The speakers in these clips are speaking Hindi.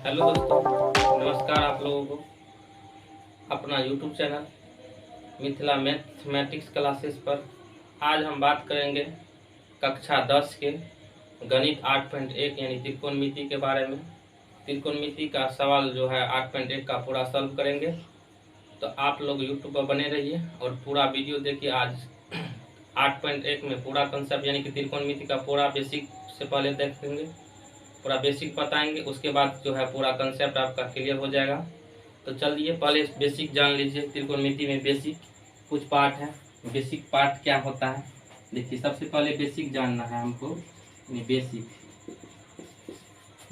हेलो दोस्तों, नमस्कार आप लोगों को अपना YouTube channel Mithila mathematics classes पर। आज हम बात करेंगे कक्षा 10 के गणित 8.1 यानी त्रिकोणमिति के बारे में। त्रिकोणमिति का सवाल जो है 8.1 का पूरा सॉल्व करेंगे, तो आप लोग यूट्यूब पर बने रहिए और पूरा वीडियो देखिए। आज 8.1 में पूरा कंसेप्ट यानी कि त्रिकोणमिति का पूरा बेसिक से पहले देखेंगे, पूरा बेसिक बताएंगे, उसके बाद जो है पूरा कंसेप्ट आपका क्लियर हो जाएगा। तो चलिए पहले बेसिक जान लीजिए। त्रिकोणमिति में बेसिक कुछ पार्ट है। बेसिक पार्ट क्या होता है देखिए, सबसे पहले बेसिक जानना है हमको।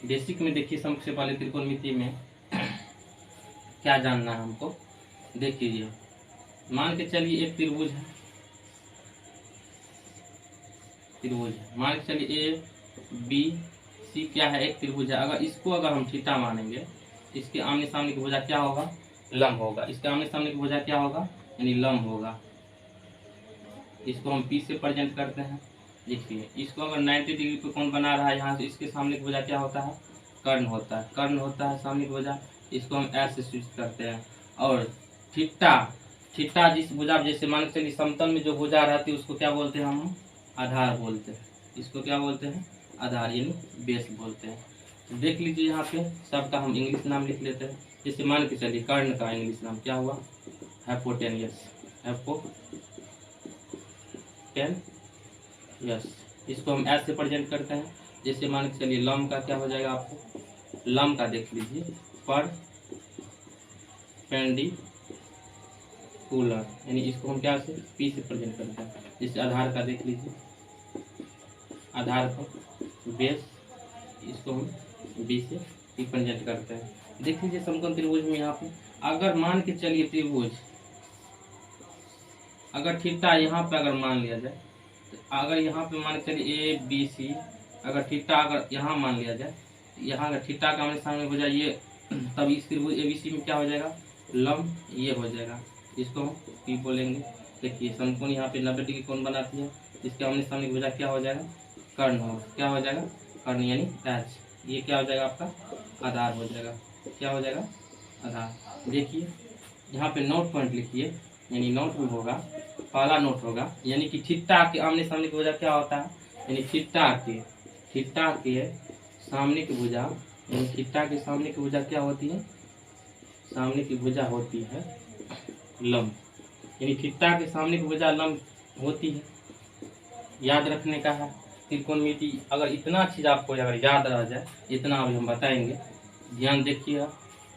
बेसिक में देखिए, सबसे पहले त्रिकोणमिति में क्या जानना है हमको। देखिए मान के चलिए एक त्रिभुज है, मान के चलिए ए बी सी क्या है, एक त्रिभुज है। अगर हम थीटा मानेंगे, इसके आमने सामने की भुजा क्या होगा, लंब होगा। इसके आमने सामने की भुजा क्या होगा, यानी लंब होगा। इसको हम पी से प्रेजेंट करते हैं। देखिए इसको अगर 90 डिग्री पे कौन बना रहा है, यहाँ से इसके सामने की भुजा क्या होता है, कर्ण होता है। कर्ण होता है सामने की भुजा, इसको हम एस से स्विच करते हैं। और थीटा जिस भुजा, जैसे मान के चलिए समतल में जो भुजा रहती है उसको क्या बोलते हैं, हम आधार बोलते हैं। इसको क्या बोलते हैं, आधार यानी बेस बोलते हैं। तो देख लीजिए यहाँ पे सबका हम इंग्लिश नाम लिख लेते हैं। जैसे मान के चलिए कर्ण का इंग्लिश नाम क्या हुआ, हाइपोटेनियस। इसको हम एस से प्रेजेंट करते हैं। जैसे मान के चलिए लंब का क्या हो जाएगा, आपको लंब का देख लीजिए परपेंडिकुलर, यानी इसको हम क्या से पी से प्रेजेंट करते हैं। जैसे आधार का देख लीजिए, आधार का बेस, इसको हम बी से रिप्रेजेंट करते हैं। देख लीजिए समकोण त्रिभुज में यहाँ पे अगर मान के चलिए त्रिभुज, अगर थीटा यहाँ पे अगर मान लिया जाए, तो अगर यहाँ पे मान के चलिए ए बी सी, अगर थीटा अगर यहाँ मान लिया जाए, यहाँ अगर थीटा का आमने सामने हो जाए ये, तब इस त्रिभुज एबीसी में क्या हो जाएगा, लंब ये हो जाएगा। इसको हम पी बोलेंगे। देखिए समकोण यहाँ पे 90 डिग्री कोण बनाती है, इसके आमने सामने हो जाए क्या हो जाएगा, कर्ण हो, क्या हो जाएगा, कर्ण यानी एच। ये क्या हो जाएगा, आपका आधार हो जाएगा। क्या हो जाएगा, आधार। देखिए यहाँ पे नोट पॉइंट लिखिए, यानी नोट में होगा, पहला नोट होगा, यानी कि थीटा के आमने सामने की भुजा क्या होता है, यानी थीटा के सामने की भुजा, यानी थीटा के सामने की भुजा क्या होती है, सामने की भुजा होती है लंब। यानी थीटा के सामने की भुजा लंब होती है। याद रखने का है त्रिकोणमिति। अगर इतना चीज आपको अगर याद रह जाए, इतना अभी हम बताएंगे, ध्यान देखिएगा,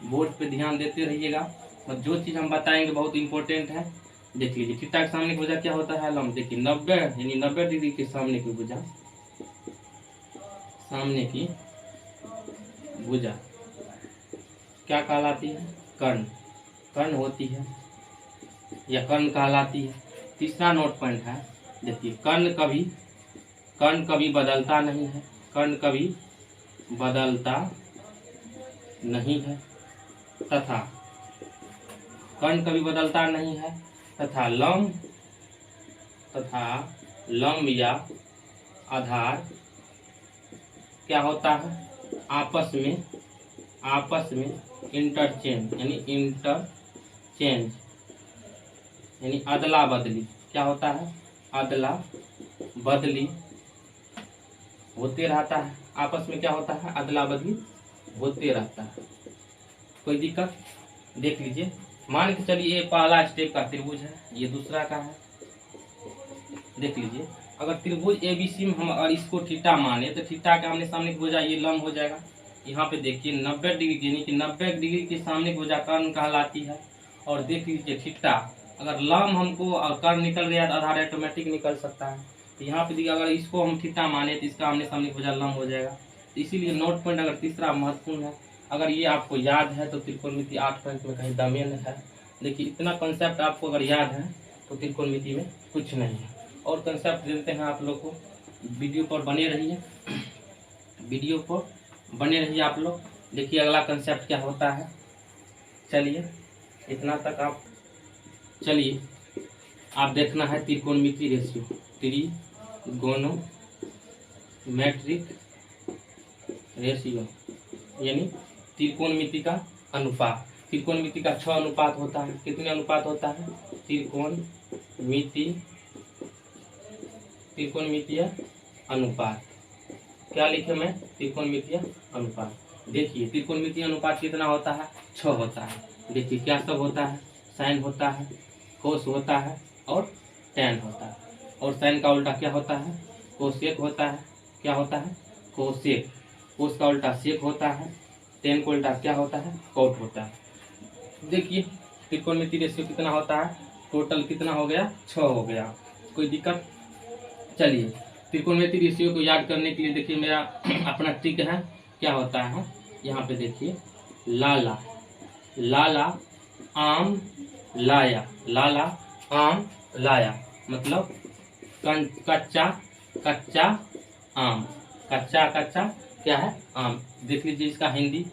बोर्ड पे ध्यान देते रहिएगा। और जो चीज हम बताएंगे बहुत इंपॉर्टेंट है। देख लीजिए थीटा के सामने की भुजा क्या होता है, लंब। देखिए 90 यानी 90 डिग्री के सामने की भुजा, सामने की भुजा क्या कहलाती है, कर्ण होती है या कर्ण कहलाती है। तीसरा नोट पॉइंट है, देखिए कर्ण कभी बदलता नहीं है, कर्ण कभी बदलता नहीं है, तथा कर्ण कभी बदलता नहीं है, तथा लंब या आधार क्या होता है, आपस में इंटरचेंज यानी अदला बदली। क्या होता है, अदला बदली होते रहता है। आपस में क्या होता है, अदला बदली होते रहता है। कोई दिक्कत, देख लीजिए। मान के चलिए ये पहला स्टेप का त्रिभुज है, ये दूसरा का है। देख लीजिए अगर त्रिभुज एबीसी में हम और इसको थीटा माने, तो थीटा के आमने सामने की भुजा ये लंब हो जाएगा। यहाँ पे देखिए 90 डिग्री, यानी कि 90 डिग्री के सामने की भुजा कर्ण कहलाती है। और देख लीजिए थीटा, अगर लंब हमको और कर्ण निकल गया तो आधार ऑटोमेटिक निकल सकता है। तो यहाँ पे देखिए अगर इसको हम थीटा माने तो इसका आमने सामने की भुजा लंब हो जाएगा। तो इसीलिए नोट पॉइंट अगर तीसरा महत्वपूर्ण है। अगर ये आपको याद है तो त्रिकोणमिति 8 पॉइंट में कहीं दमेल है। देखिए इतना कंसेप्ट आपको अगर याद है तो त्रिकोणमिति में कुछ नहीं है। और कंसेप्ट देते हैं आप लोग को, वीडियो पर बने रहिए, आप लोग। देखिए अगला कंसेप्ट क्या होता है। चलिए इतना तक आप देखना है त्रिकोणमिति रेशियो, त्रिगोनोमेट्रिक रेशियो, यानी त्रिकोणमिति का अनुपात। त्रिकोणमिति का 6 अनुपात होता है। कितने अनुपात होता है? त्रिकोणमितीय अनुपात। क्या लिखे मैं? त्रिकोणमितीय अनुपात। देखिए त्रिकोणमितीय अनुपात कितना होता है? 6 होता है। देखिए क्या सब होता है? साइन होता है, कोस होता है और टैन होता है। और साइन का उल्टा क्या होता है? कोसेक होता है। क्या होता है? कोसेक। कोस का उल्टा सेक होता है। टैन का उल्टा क्या होता है? कोट होता है। देखिए त्रिकोणमितीय रेशियो कितना होता है? टोटल कितना हो गया? 6 हो गया। कोई दिक्कत? चलिए त्रिकोणमितीय रेशियो को याद करने के लिए देखिए मेरा अपना ट्रिक है। क्या होता है? यहाँ पे देखिए लाला, लाला आम लाया, लाला आम लाया मतलब कच्चा कच्चा आम। कच्चा कच्चा क्या है? आम। देख लीजिए इसका हिंदी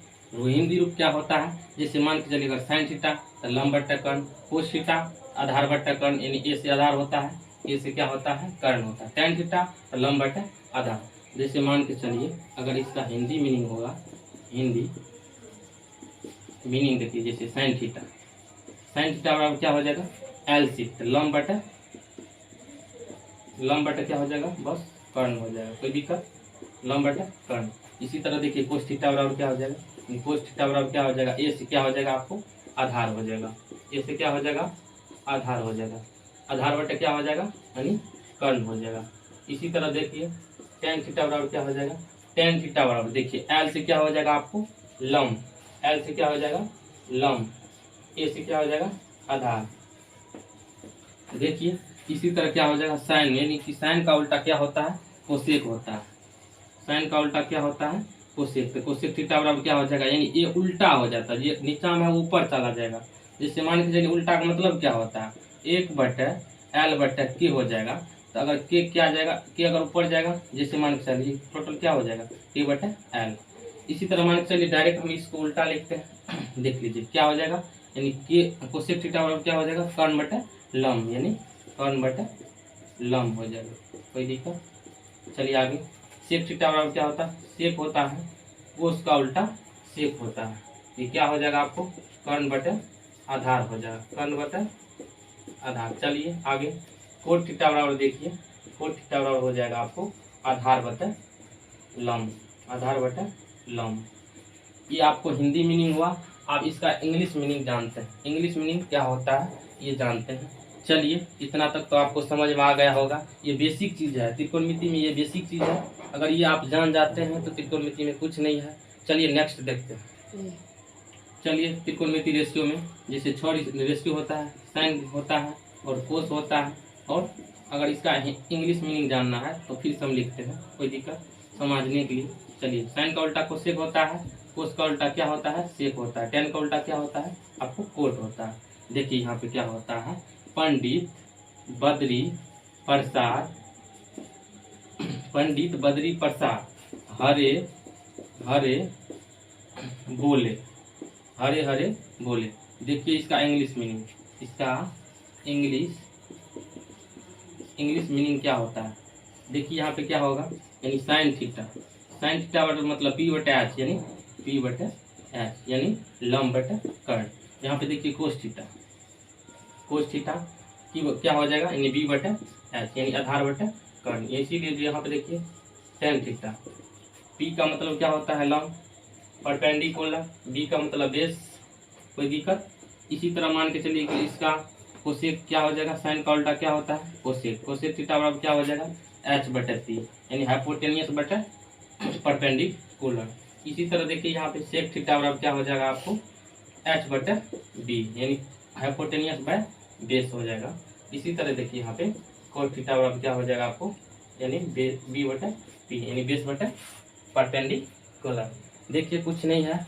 रूप क्या होता है? जैसे मान के चलिए अगर साइन थीटा तो लंब बट्टा कर्ण, कोस थीटा आधार बट्टा कर्ण, यानी ए से आधार होता है, ए से क्या होता है? कर्ण होता है। टैन थीटा तो लंब बट्टा आधार। जैसे मान के चलिए अगर इसका हिंदी मीनिंग होगा, हिंदी मीनिंग देखिए जैसे साइन थीटा, साइन थीटा बराबर क्या हो जाएगा? L C. तो लंब बटा क्या हो जाएगा? बस कर्ण हो जाएगा। कोई दिक्कत? लंब बटा कर्ण। इसी तरह देखिए कोस थीटा बराबर क्या हो जाएगा? कोस थीटा बराबर क्या हो जाएगा? ए से क्या हो जाएगा? आपको आधार हो जाएगा। ए से क्या हो जाएगा? आधार हो जाएगा। आधार बटा क्या हो जाएगा? यानी कर्ण हो जाएगा। इसी तरह देखिए टेन थीटा बराबर क्या हो जाएगा? टेन थीटा बराबर देखिए एल से क्या हो जाएगा? आपको लंब। एल से क्या हो जाएगा? लंब। ए से क्या हो जाएगा? आधार। देखिए इसी तरह क्या हो जाएगा? साइन, यानी कि साइन का उल्टा क्या होता है? कोसेक होता है। साइन का उल्टा क्या होता है? कोसेक। तो कोसेक थीटा बराबर क्या हो जाएगा? यानी ये उल्टा हो जाता है, ये नीचा में ऊपर चला जाएगा। जैसे मान के चलिए उल्टा का मतलब क्या होता है? 1/L/K हो जाएगा। तो अगर के क्या जाएगा? के अगर ऊपर जाएगा, जैसे मान के चलिए टोटल क्या हो जाएगा? K/L। इसी तरह मान के चलिए डायरेक्ट हम इसको उल्टा लिखते हैं। देख लीजिए क्या हो जाएगा? यानी के कोसेक थीटा बराबर क्या हो जाएगा? कर्ण बटा लंब, यानी कर्ण बटा लंब हो जाएगा। कोई दिक्कत? चलिए आगे सेक थीटा बराबर क्या होता है? सेक होता है कोस का उल्टा सेक होता है। ये क्या हो जाएगा? आपको कर्ण बटे आधार हो जाएगा। कर्ण बटे आधार। चलिए आगे कोट थीटा बराबर देखिए, कोट थीटा बराबर हो जाएगा आपको आधार बटे लंब। आधार बटे लंब। ये आपको हिंदी मीनिंग हुआ। आप इसका इंग्लिश मीनिंग जानते हैं। इंग्लिश मीनिंग क्या होता है ये जानते हैं। चलिए इतना तक तो आपको समझ में आ गया होगा। ये बेसिक चीज़ है त्रिकोणमिति में, ये बेसिक चीज़ है। अगर ये आप जान जाते हैं तो त्रिकोणमिति में कुछ नहीं है। चलिए नेक्स्ट देखते हैं। चलिए त्रिकोणमिति रेशियो में जैसे 6 रेशियो होता है, साइन होता है और कोस होता है। और अगर इसका इंग्लिश मीनिंग जानना है तो फिर हम लिखते हैं, कोई दिक्कत समझने के लिए। चलिए साइन का उल्टा कोसेक होता है, कोस का उल्टा क्या होता है? सेक होता है। टेन का उल्टा क्या होता है? आपको कोट होता है। देखिए यहाँ पे क्या होता है? पंडित बद्री प्रसाद, पंडित बद्री प्रसाद हरे हरे बोले, हरे हरे बोले। देखिए इसका इंग्लिश मीनिंग, इसका इंग्लिश मीनिंग क्या होता है? देखिए यहाँ पे क्या होगा? यानी साइन थीटा, साइन थीटा मतलब P/H, यानी P/H यानी लंब बटे कर्ण। यहाँ पे देखिए कोस थीटा, कोस थीटा की क्या हो जाएगा? यानी B/H यानी आधार बटे कर्ण। इसीलिए यहाँ पे देखिए टेन थीटा। P का मतलब क्या होता है? लंब, परपेंडिकुलर। B का मतलब बेस। कोई दिक्कत? इसी तरह मान के चलिए कि इसका कोसेक क्या हो जाएगा? साइन का उल्टा क्या होता है? कोसेक। कोसेक थीटा बराबर क्या हो जाएगा? H/P यानी हाइपोटेनियस बटे परपेंडिकुलर। इसी तरह देखिए यहाँ पे सेक थीटा बराबर क्या हो जाएगा? आपको H/B यानी हाइपोटेनियस बाय बेस हो जाएगा। इसी तरह देखिए यहाँ पे कोट थीटा बराबर क्या हो जाएगा? आपको यानी B/P यानी बेस बटे परपेंडिकुलर। देखिए कुछ नहीं है,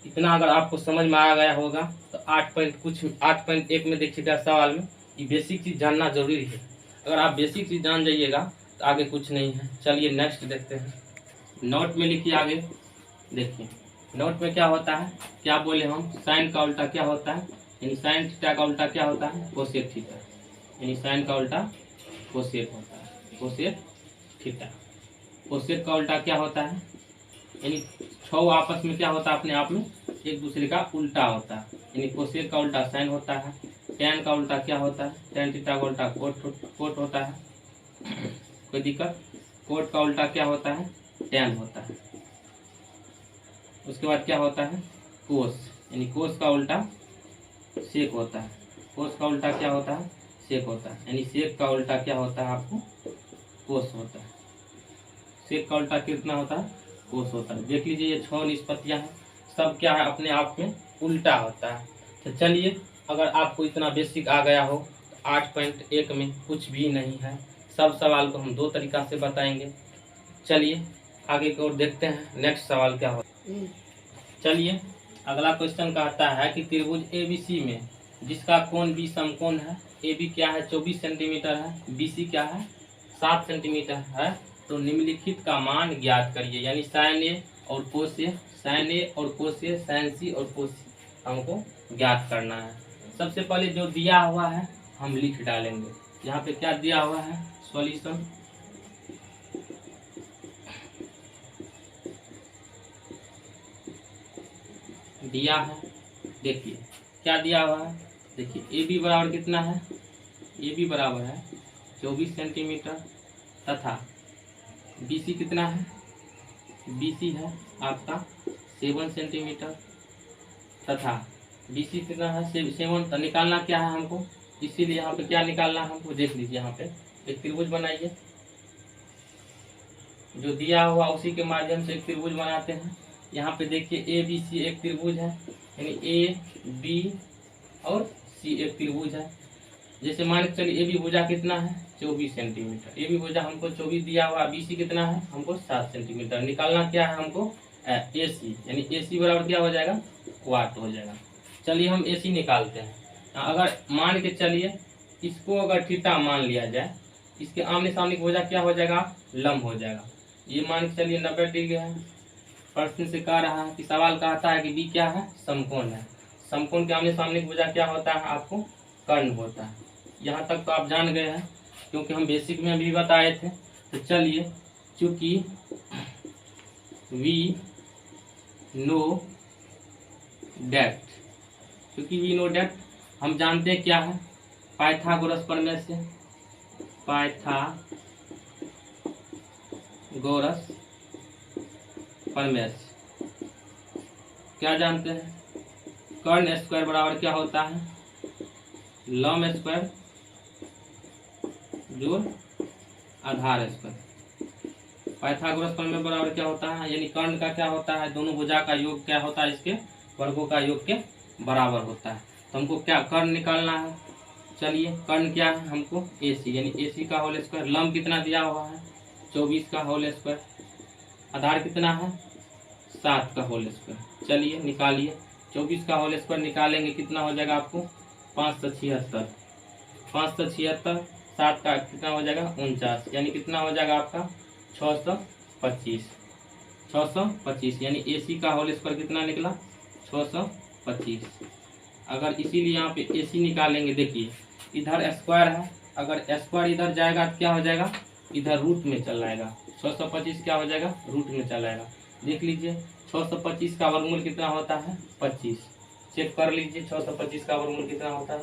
इतना अगर आपको समझ में आ गया होगा तो 8.1 में देखिएगा सवाल में ये बेसिक चीज़ जानना जरूरी है। अगर आप बेसिक चीज़ जान जाइएगा तो आगे कुछ नहीं है। चलिए नेक्स्ट देखते हैं। नोट में लिखिए आगे। देखिए नोट में क्या होता है? क्या बोले हम? साइन का उल्टा क्या होता है? यानी साइन थीटा का उल्टा क्या होता है? Cosec theta. यानी साइन का उल्टा कोसेक होता है, कोसेक थीटा। कोसेक का उल्टा क्या होता है? यानी 6 आपस में क्या होता है, अपने आप में एक दूसरे का उल्टा होता है। यानी कोसेक का उल्टा साइन होता है, टैन का उल्टा क्या होता है, टैन थीटा का उल्टा कोट होता है। कोई दिक्कत? कोट का उल्टा क्या होता है, टैन होता है। उसके बाद क्या होता है, कोस, यानी कोस का उल्टा सेक होता है। कोस का उल्टा क्या होता है, सेक होता है। यानी सेक का उल्टा क्या होता है आपको, कोस होता है। सेक का उल्टा कितना होता है, कोस होता है। देख लीजिए ये 6 निष्पत्तियां हैं, सब क्या है, अपने आप में उल्टा होता है। तो चलिए, अगर आपको इतना बेसिक आ गया हो तो 8.1 में कुछ भी नहीं है। सब सवाल को हम 2 तरीका से बताएंगे। चलिए आगे की ओर देखते हैं, नेक्स्ट सवाल क्या हो। चलिए अगला क्वेश्चन कहता है कि त्रिभुज एबीसी में जिसका कोण बी समकोण है, ए बी क्या है 24 सेंटीमीटर है, बी सी क्या है 7 सेंटीमीटर है, तो निम्नलिखित का मान ज्ञात करिए। यानी साइन ए और कोस ए, साइन ए और कोस ए, साइन सी और कोस सी हमको ज्ञात करना है। सबसे पहले जो दिया हुआ है हम लिख डालेंगे। यहाँ पे क्या दिया हुआ है, सॉल्यूशन दिया है। देखिए क्या दिया हुआ है, देखिए ए बी बराबर कितना है, ए बी बराबर है 24 सेंटीमीटर तथा बी सी कितना है, बी सी है आपका 7 सेंटीमीटर तथा बी सी कितना है 7। तो निकालना क्या है हमको, इसीलिए यहाँ पे क्या निकालना है हमको, देख लीजिए यहाँ पे एक त्रिभुज बनाइए। जो दिया हुआ उसी के माध्यम से एक त्रिभुज बनाते हैं। यहाँ पे देखिए ए बी सी एक त्रिभुज है, यानी ए बी और सी एक त्रिभुज है। जैसे मान के चलिए ए बी भुजा कितना है 24 सेंटीमीटर, ए बी भुजा हमको 24 दिया हुआ, बी सी कितना है हमको 7 सेंटीमीटर। निकालना क्या है हमको, ए सी, यानी ए सी बराबर क्या हो जाएगा, वाट हो जाएगा। चलिए हम ए सी निकालते हैं। अगर मान के चलिए इसको अगर थीटा मान लिया जाए, इसके आमने सामने की भुजा क्या हो जाएगा, लंब हो जाएगा। ये मान के चलिए 90 डिग्री है। प्रश्न से कह रहा है कि सवाल कहता है कि बी क्या है, समकोण है। समकोण के आमने सामने की भुजा क्या होता है, आपको कर्ण होता है। यहाँ तक तो आप जान गए हैं क्योंकि हम बेसिक में भी बताए थे। तो चलिए, चूंकि वी नो डेट, क्योंकि वी नो डेट हम जानते हैं क्या है, पाइथागोरस प्रमेय से, पाइथागोरस प्रमेय से क्या जानते हैं, कर्ण स्क्वायर बराबर क्या होता है, लंब स्क्वायर जोड़ आधार स्क्वायर। पाइथागोरस प्रमेय बराबर क्या होता है, यानी कर्ण का क्या होता है, दोनों भुजा का योग क्या होता है, इसके वर्गों का योग के बराबर होता है। तो हमको क्या कर्ण निकालना है। चलिए कर्ण क्या है हमको, ए सी, यानी ए सी का होल स्क्वायर। लंब कितना दिया हुआ है 24 का होल स्क्वायर, आधार कितना है 7 का होल स्क्वायर। चलिए निकालिए, 24 का होल स्क्वायर निकालेंगे कितना हो जाएगा आपको 576, 576, 7 का कितना हो जाएगा 49, यानी कितना हो जाएगा आपका 625, 625, यानी ए सी का होल स्क्वायर कितना निकला 625। अगर इसीलिए यहाँ पे ए सी निकालेंगे, देखिए इधर स्क्वायर है, अगर स्क्वायर इधर जाएगा तो क्या हो जाएगा, इधर रूट में चल आएगा। 625 क्या हो जाएगा, रूट में चल आएगा। देख लीजिए 625 का वर्गमूल कितना होता है 25, चेक कर लीजिए 625 का वर्गमूल कितना होता है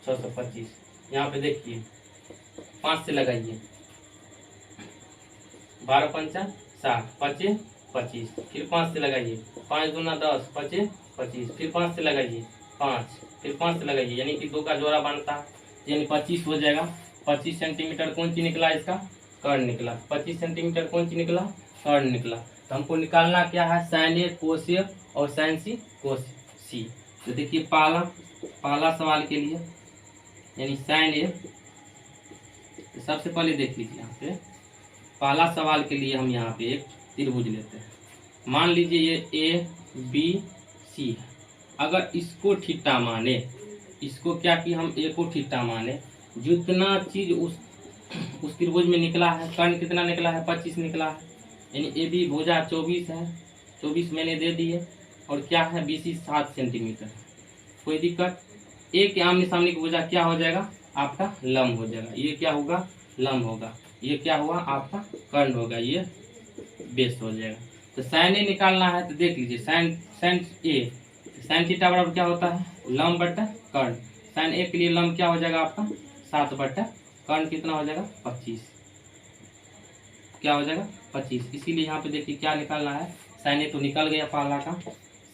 625। यहाँ पे देखिए 5 से लगाइए, 12 पंचा 60, 5 25, फिर 5 से लगाइए, 5 दूना 10, 5 25, फिर 5 से लगाइए 5, फिर 5 से लगाइए, यानी कि 2 का जोड़ा बनता है, यानी 25 हो जाएगा। 25 सेंटीमीटर कौन सी निकला, इसका कर्ण निकला। 25 सेंटीमीटर कौन सी निकला, कर्ण निकला। तो हमको निकालना क्या है, साइन ए कोस ए और साइन सी कोस सी। तो देखिए पहला सवाल के लिए, यानी साइन ए, तो सबसे पहले देख लीजिए यहाँ पे पहला सवाल के लिए हम यहाँ पे एक त्रिभुज लेते हैं। मान लीजिए ये ए बी सी है। अगर इसको थीटा माने, इसको क्या कि हम ए को थीटा माने, जितना चीज उस त्रिभुज में निकला है, कर्ण कितना निकला है 25 निकला है, यानी ए बी भुजा 24 है, 24 मैंने दे दिए, और क्या है बी सी 7 सेंटीमीटर। कोई दिक्कत, ए के आमने सामने की भुजा क्या हो जाएगा आपका लंब हो जाएगा, ये क्या होगा लंब होगा, ये क्या हुआ आपका कर्ण होगा, ये बेस हो जाएगा। तो साइन ए निकालना है तो देख लीजिए साइन साइन ए, साइन थीटा बराबर क्या होता है, लंब बटा कर्ण। साइन ए के लिए लंब क्या हो जाएगा आपका 7 बटा कर्ण कितना हो जाएगा 25, क्या हो जाएगा 25। इसीलिए यहाँ पे देखिए क्या निकालना है, साइन ए तो निकल गया पहला का,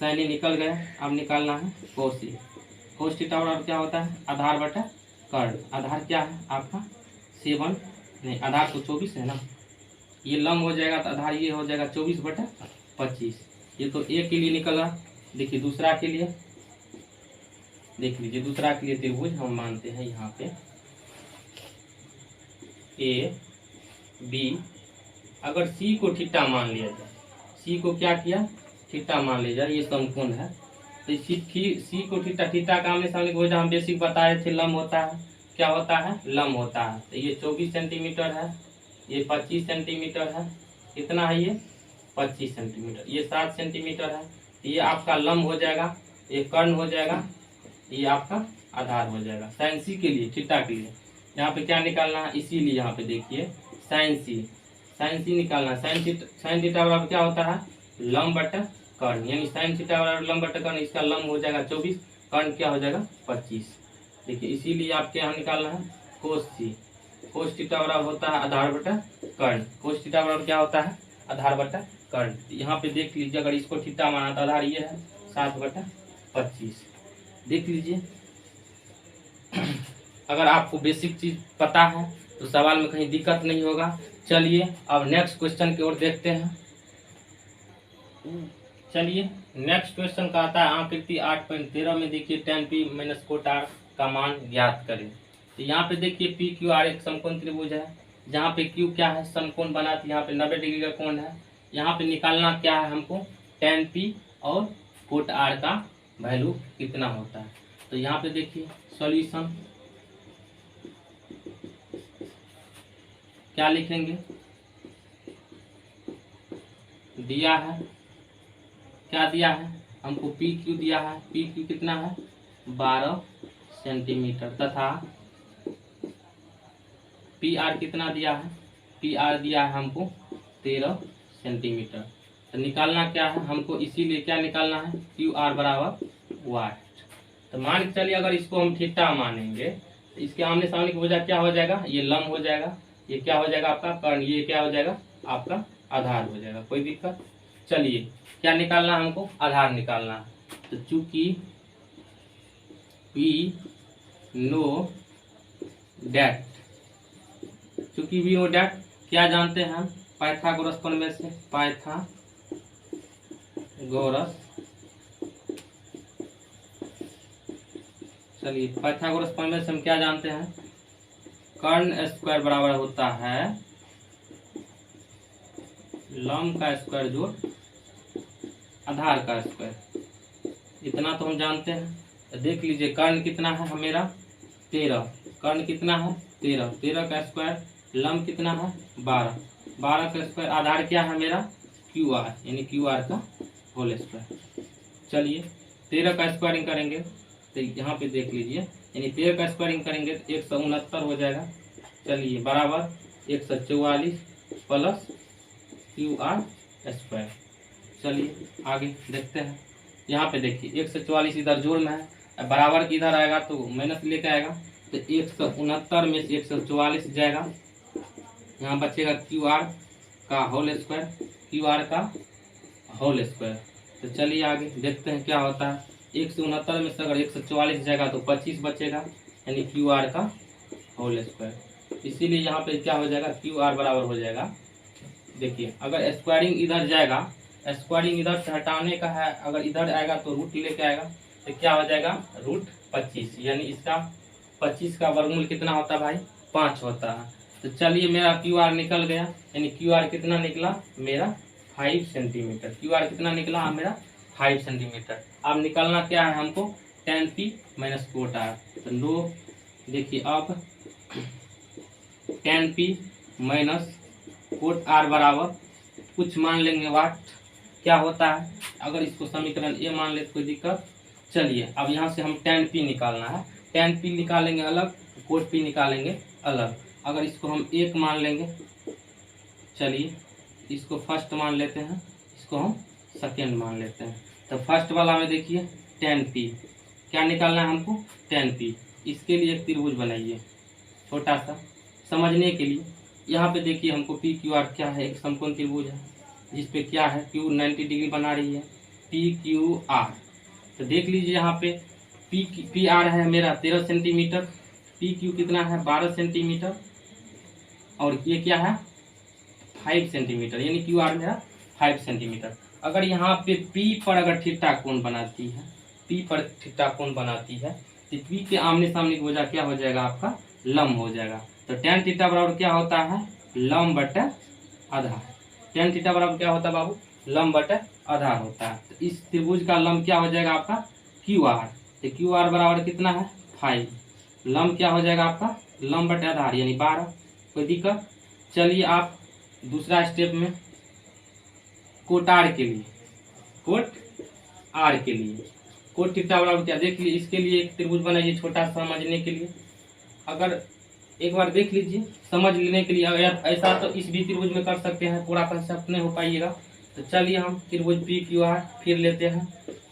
साइन ए निकल गया, अब निकालना है कोस ए। कोस थीटा बराबर क्या होता है आधार बटा कर्ण। आधार क्या है आपका 7, नहीं आधार तो 24 है ना, ये लंब हो जाएगा तो आधार ये हो जाएगा 24 बटा 25। ये तो ए के लिए निकला। देखिए दूसरा के लिए देख लीजिए, दूसरा के लिए त्रिभुज हम मानते हैं यहाँ पे ए बी, अगर सी को थीटा मान लिया जाए, सी को क्या किया थीटा मान लिया जाए, ये समकोण है तो सी को थीटा, थीटा का आमने सामने को हम बेसिक बताए थे लंब होता है, क्या होता है लंब होता है। तो ये 24 सेंटीमीटर है, ये 25 सेंटीमीटर है, कितना है ये 25 सेंटीमीटर, ये 7 सेंटीमीटर है, ये आपका लंब हो जाएगा, ये कर्ण हो जाएगा, ये आपका आधार हो जाएगा। साइन सी के लिए थीटा के लिए यहाँ पे क्या निकालना है, इसीलिए यहाँ पे देखिए साइन सी निकालना है। साइन थीटा बराबर क्या होता है लंब बटा कर्ण, यानी साइन थीटा बराबर लंब बटा कर्ण, इसका लंब हो जाएगा 24, कर्ण क्या हो जाएगा 25। देखिए इसीलिए आपके यहाँ निकालना है कोस सी। कोस थीटा बराबर होता है आधार बटा कर्ण, कोस थीटा बराबर क्या होता है आधार बटा कर्ण। यहाँ पे देख लीजिए अगर इसको थीटा माना तो आधार ये है 7 बटा 25। देख लीजिए अगर आपको बेसिक चीज पता है तो सवाल में कहीं दिक्कत नहीं होगा। चलिए अब नेक्स्ट क्वेश्चन की ओर देखते हैं। चलिए नेक्स्ट क्वेश्चन का आता है आकृति 8.13 में देखिए tan p minus coat r का मान ज्ञात करें। तो यहाँ पे देखिए पी क्यू आर एक समकोण त्रिभुज है, जहाँ पे क्यू क्या है समकोण बना, तो यहाँ पे 90 डिग्री का कोण है। यहाँ पे निकालना क्या है हमको tan p और कोट r का वैल्यू कितना होता है। तो यहाँ पे देखिए सॉल्यूशन क्या लिखेंगे, दिया है क्या दिया है हमको पी क्यू दिया है, पी क्यू कितना है 12 सेंटीमीटर तथा पी आर कितना दिया है, पी आर दिया है हमको 13 सेंटीमीटर। तो निकालना क्या है हमको, इसीलिए क्या निकालना है क्यू आर बराबर वाट। तो मान के चलिए अगर इसको हम थीटा मानेंगे तो इसके आमने सामने की वजह क्या हो जाएगा, ये लंब हो जाएगा, ये क्या हो जाएगा आपका कर्ण, ये क्या हो जाएगा आपका आधार हो जाएगा। कोई दिक्कत। चलिए क्या निकालना है हमको आधार निकालना है। तो चूंकि वी नो डैट, चूंकि वी नो डैट क्या जानते हैं हम पाइथागोरस प्रमेय से, पाइथागोरस चलिए पाइथागोरस प्रमेय से हम क्या जानते हैं कर्ण स्क्वायर बराबर होता है लंब का स्क्वायर जोड़ आधार का स्क्वायर, इतना तो हम जानते हैं। तो देख लीजिए कर्ण कितना है मेरा 13, कर्ण कितना है 13, 13 का स्क्वायर, लंब कितना है 12, 12 का स्क्वायर, आधार क्या है मेरा क्यू आर, यानी क्यू आर का होल स्क्वायर। चलिए 13 का स्क्वायरिंग करेंगे तो यहाँ पे देख लीजिए, यानी 13 का स्क्वायरिंग करेंगे तो 169 हो जाएगा। चलिए बराबर 144 प्लस क्यू आर स्क्वायर। चलिए आगे देखते हैं। यहाँ पे देखिए 144 इधर जोड़ में है, बराबर की इधर आएगा तो माइनस लेके आएगा, तो 169 में से 144 जाएगा, यहाँ बचेगा क्यू आर का होल स्क्वायर, क्यू आर का होल स्क्वायर। तो चलिए आगे देखते हैं क्या होता है। 169 में से अगर 144 जाएगा तो 25 बचेगा, यानी क्यू आर का होल स्क्वायर। इसीलिए यहाँ पे क्या हो जाएगा क्यू आर बराबर हो जाएगा, देखिए अगर स्क्वायरिंग इधर जाएगा, स्क्वायरिंग इधर से हटाने का है, अगर इधर आएगा तो रूट लेके आएगा, तो क्या हो जाएगा रूट 25, यानी इसका 25 का वर्गमूल कितना होता है भाई 5 होता है। तो चलिए मेरा क्यू आर निकल गया, यानी क्यू आर कितना निकला मेरा 5 सेंटीमीटर, क्यू आर कितना निकला मेरा 5 सेंटीमीटर। अब निकलना क्या है हमको tan p minus cot R. तो लो देखिए अब tan p minus cot R बराबर कुछ मान लेंगे वाट, क्या होता है अगर इसको समीकरण ए मान ले तो कोई दिक्कत। चलिए अब यहाँ से हम tan p निकालना है, tan p निकालेंगे अलग, कोट p निकालेंगे अलग। अगर इसको हम 1 मान लेंगे, चलिए इसको फर्स्ट मान लेते हैं, इसको हम सेकेंड मान लेते हैं। तो फर्स्ट वाला में देखिए tan p, क्या निकालना है हमको, tan p। इसके लिए एक त्रिभुज बनाइए छोटा सा समझने के लिए। यहाँ पे देखिए हमको पी क्यू आर क्या है, एक समकोण त्रिभुज है जिसपे क्या है क्यू 90 डिग्री बना रही है, पी क्यू आर। तो देख लीजिए यहाँ पे पी आर है मेरा 13 सेंटीमीटर, पी क्यू कितना है 12 सेंटीमीटर, और ये क्या है 5 सेंटीमीटर, यानी क्यू आर मेरा 5 सेंटीमीटर। अगर यहाँ पे पी पर अगर थीटा कोण बनाती है, पी पर थीटा कोण बनाती है तो पी के आमने सामने की वजह क्या हो जाएगा आपका, लंब हो जाएगा। तो tan थीटा बराबर क्या होता है, लंब बटे आधार। tan थीटा बराबर क्या होता है बाबू, लंब बटे आधार होता है। तो इस त्रिभुज का लंब क्या हो जाएगा आपका क्यू आर। तो क्यू आर बराबर कितना है 5, लंब क्या हो जाएगा आपका लंब बटे आधार यानी 12। कोई दिक्कत। चलिए आप दूसरा स्टेप में कोट आर के लिए, कोट आर के लिए कोट थीटा बराबर क्या, देख लीजिए इसके लिए एक त्रिभुज बनाइए छोटा समझने के लिए। अगर एक बार देख लीजिए समझ लेने के लिए, अगर ऐसा तो इस भी त्रिभुज में कर सकते हैं, पूरा कंसेप्ट नहीं हो पाइएगा। तो चलिए हम त्रिभुज पी क्यू आर फिर लेते हैं,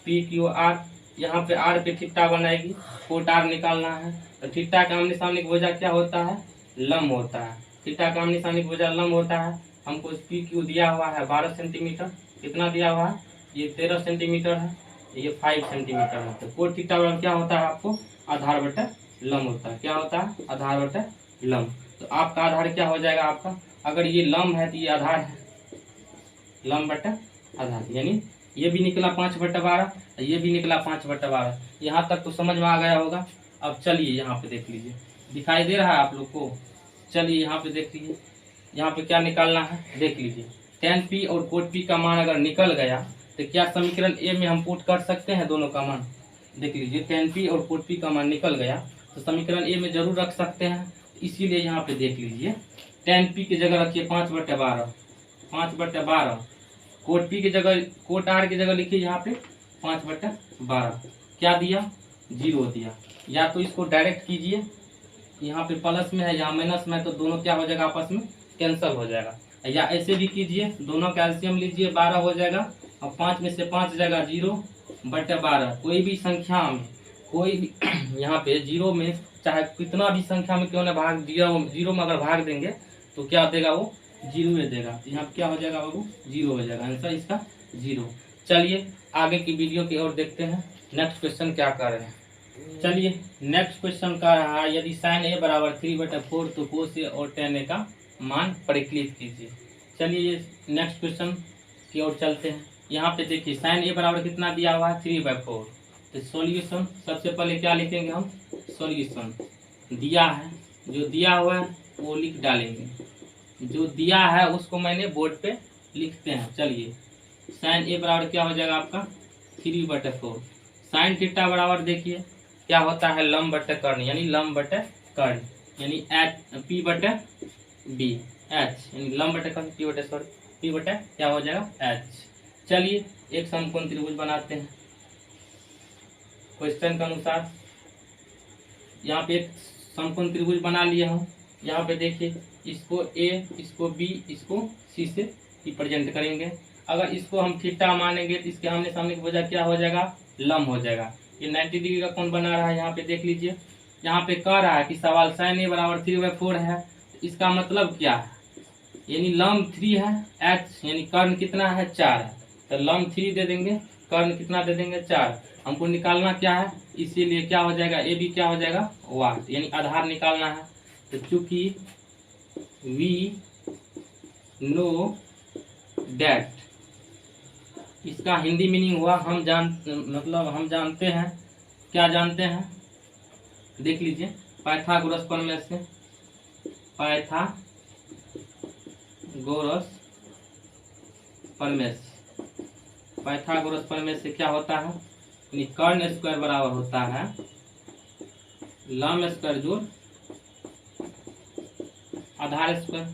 पी क्यू आर। यहाँ पे आर पे थीटा बनाएगी, कोट आर निकालना है। तो थीटा का आमने सामने की वजह क्या होता है, लंब होता है। थीटा का आमने सामने की वजह लंब होता है। हमको पी क्यू दिया हुआ है 12 सेंटीमीटर, कितना दिया हुआ है, ये 13 सेंटीमीटर है, ये 5 सेंटीमीटर है। तो कोट थीटा बराबर क्या होता है आपको, आधार बटे लंब होता है। क्या होता है, आधार बटे लंब। तो आपका आधार क्या हो जाएगा आपका, अगर ये लंब है तो ये आधार है, लंब बटे आधार, यानी ये भी निकला 5/12, ये भी निकला 5/12। यहाँ तक तो समझ में आ गया होगा। अब चलिए यहाँ पे देख लीजिए, दिखाई दे रहा है आप लोग को। चलिए यहाँ पे देख लीजिए, यहाँ पे क्या निकालना है देख लीजिए। tan p और कोट p का मान अगर निकल गया तो क्या समीकरण ए में हम पुट कर सकते हैं दोनों का मान। देख लीजिए tan p और कोट p का मान निकल गया तो समीकरण ए में जरूर रख सकते हैं। इसीलिए यहाँ पे देख लीजिए tan p की जगह रखिए 5/12, 5/12। कोट p की जगह, कोट r की जगह लिखिए यहाँ पे 5/12। क्या दिया, 0 दिया। या तो इसको डायरेक्ट कीजिए, यहाँ पे प्लस में है यहाँ माइनस में है, तो दोनों क्या हो जाएगा आपस में कैंसल हो जाएगा। या ऐसे भी कीजिए, दोनों कैल्शियम लीजिए 12 हो जाएगा, और 5 में से 5 जाएगा 0/12। कोई भी संख्या में, कोई भी यहाँ पे 0 में चाहे कितना भी संख्या में क्यों ना भाग, 0 में अगर भाग देंगे तो क्या देगा, वो 0 देगा। यहाँ क्या हो जाएगा बाबू, 0 हो जाएगा, आंसर इसका 0। चलिए आगे की वीडियो की ओर देखते हैं, नेक्स्ट क्वेश्चन क्या कर रहे हैं। चलिए नेक्स्ट क्वेश्चन का रहा है, यदि sin a बराबर 3/4 तो cos a और tan a का मान परिकलित कीजिए। चलिए ये नेक्स्ट क्वेश्चन की ओर चलते हैं। यहाँ पे देखिए sin a बराबर कितना दिया हुआ है 3/4। तो सॉल्यूशन सबसे पहले क्या लिखेंगे हम, सॉल्यूशन दिया है, जो दिया हुआ है वो लिख डालेंगे, जो दिया है उसको मैंने बोर्ड पे लिखते हैं। चलिए sin a बराबर क्या हो जाएगा आपका 3/4। sin थीटा बराबर देखिए क्या होता है, लंब बटे कर्ण, यानी लंब बटे कर्ण, यानी एच पी बटे बी, एच यानी लंब बटे कर्ण, पी बटे क्या हो जाएगा एच। चलिए एक समकोण त्रिभुज बनाते हैं क्वेश्चन के अनुसार। यहाँ पे एक समकोण त्रिभुज बना लिए हम। यहाँ पे देखिए इसको ए, इसको बी, इसको सी से रिप्रेजेंट करेंगे। अगर इसको हम थीटा मानेंगे तो इसके आमने सामने की वजह क्या हो जाएगा, लंब हो जाएगा। ये 90 डिग्री का कोण बना रहा है। यहाँ पे देख लीजिए, यहाँ पे कह रहा है कि सवाल sin a बराबर 3/4 है, तो इसका मतलब क्या है, यानी लंब 3 है, h यानी कर्ण कितना है 4 है, तो लंब 3 दे देंगे, कर्ण कितना दे देंगे 4। हमको निकालना क्या है, इसीलिए क्या हो जाएगा, ए बी क्या हो जाएगा वाट, यानी आधार निकालना है। तो चूंकि वी नो डेट, इसका हिंदी मीनिंग हुआ हम जानते हैं, क्या जानते हैं देख लीजिए, पाइथागोरस प्रमेय से, पाइथागोरस प्रमेय से क्या होता है, यानी कर्ण स्क्वायर बराबर होता है लंब स्क्वायर जोड़ आधार स्क्वायर,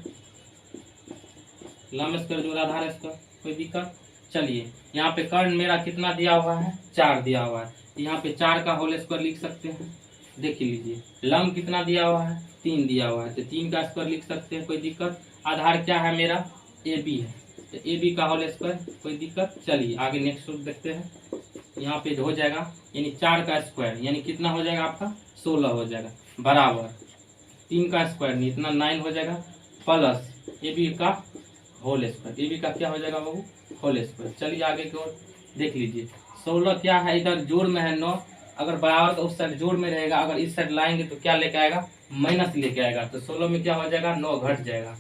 लंब स्क्वायर जोड़ आधार स्क्वायर। कोई दिक्कत। चलिए यहाँ पे कर्ण मेरा कितना दिया हुआ है 4 दिया हुआ है, यहाँ पे 4 का होल स्क्वायर लिख सकते हैं। देख लीजिए लंब कितना दिया हुआ है 3 दिया हुआ है, तो 3 का स्क्वायर लिख सकते हैं। कोई दिक्कत। आधार क्या है मेरा ए बी है, तो ए बी का होल स्क्वायर, कोई दिक्कत। चलिए आगे नेक्स्ट रूप देखते हैं। यहाँ पे हो जाएगा यानी 4 का स्क्वायर यानी कितना हो जाएगा आपका 16 हो जाएगा, बराबर 3 का स्क्वायर नहीं इतना 9 हो जाएगा, प्लस ए बी का होल स्क्वायर। ए बी का क्या हो जाएगा बाबू, होल स्क्वायर। चलिए आगे की ओर देख लीजिए। 16 क्या है, इधर जोड़ में है 9, अगर बराबर तो उस साइड जोड़ में रहेगा, अगर इस साइड लाएंगे तो क्या लेके आएगा, माइनस लेके आएगा। तो 16 में क्या हो जाएगा, 9 घट जाएगा,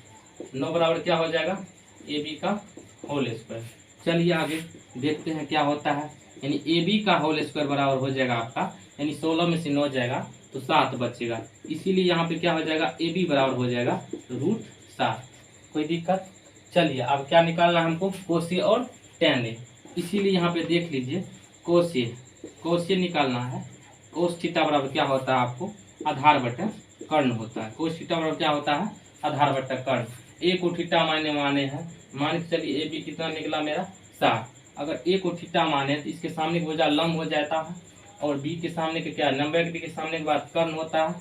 9 बराबर क्या हो जाएगा, ए बी का होल स्क्वायर। चलिए आगे देखते हैं क्या होता है। यानी ए बी का होल स्क्वायर बराबर हो जाएगा आपका, यानी 16 में से 9 जाएगा तो 7 बचेगा, इसीलिए यहाँ पे क्या हो जाएगा, ए बी बराबर हो जाएगा √7। कोई दिक्कत। चलिए अब क्या निकालना है हमको, कोसे और tan ए। इसीलिए यहाँ पे देख लीजिए कोसे निकालना है। कोस थीटा बराबर क्या होता है आपको, आधार बटा कर्ण होता है। कोस थीटा बराबर क्या होता है, आधार बटा कर्ण। ए को थीटा माने हैं, मान के चलिए ए बी कितना निकला मेरा 7। अगर ए को थीटा माने तो इसके सामने की भुजा लंब हो जाता है, और बी के सामने के क्या 90 डिग्री के सामने के बाद कर्ण होता है,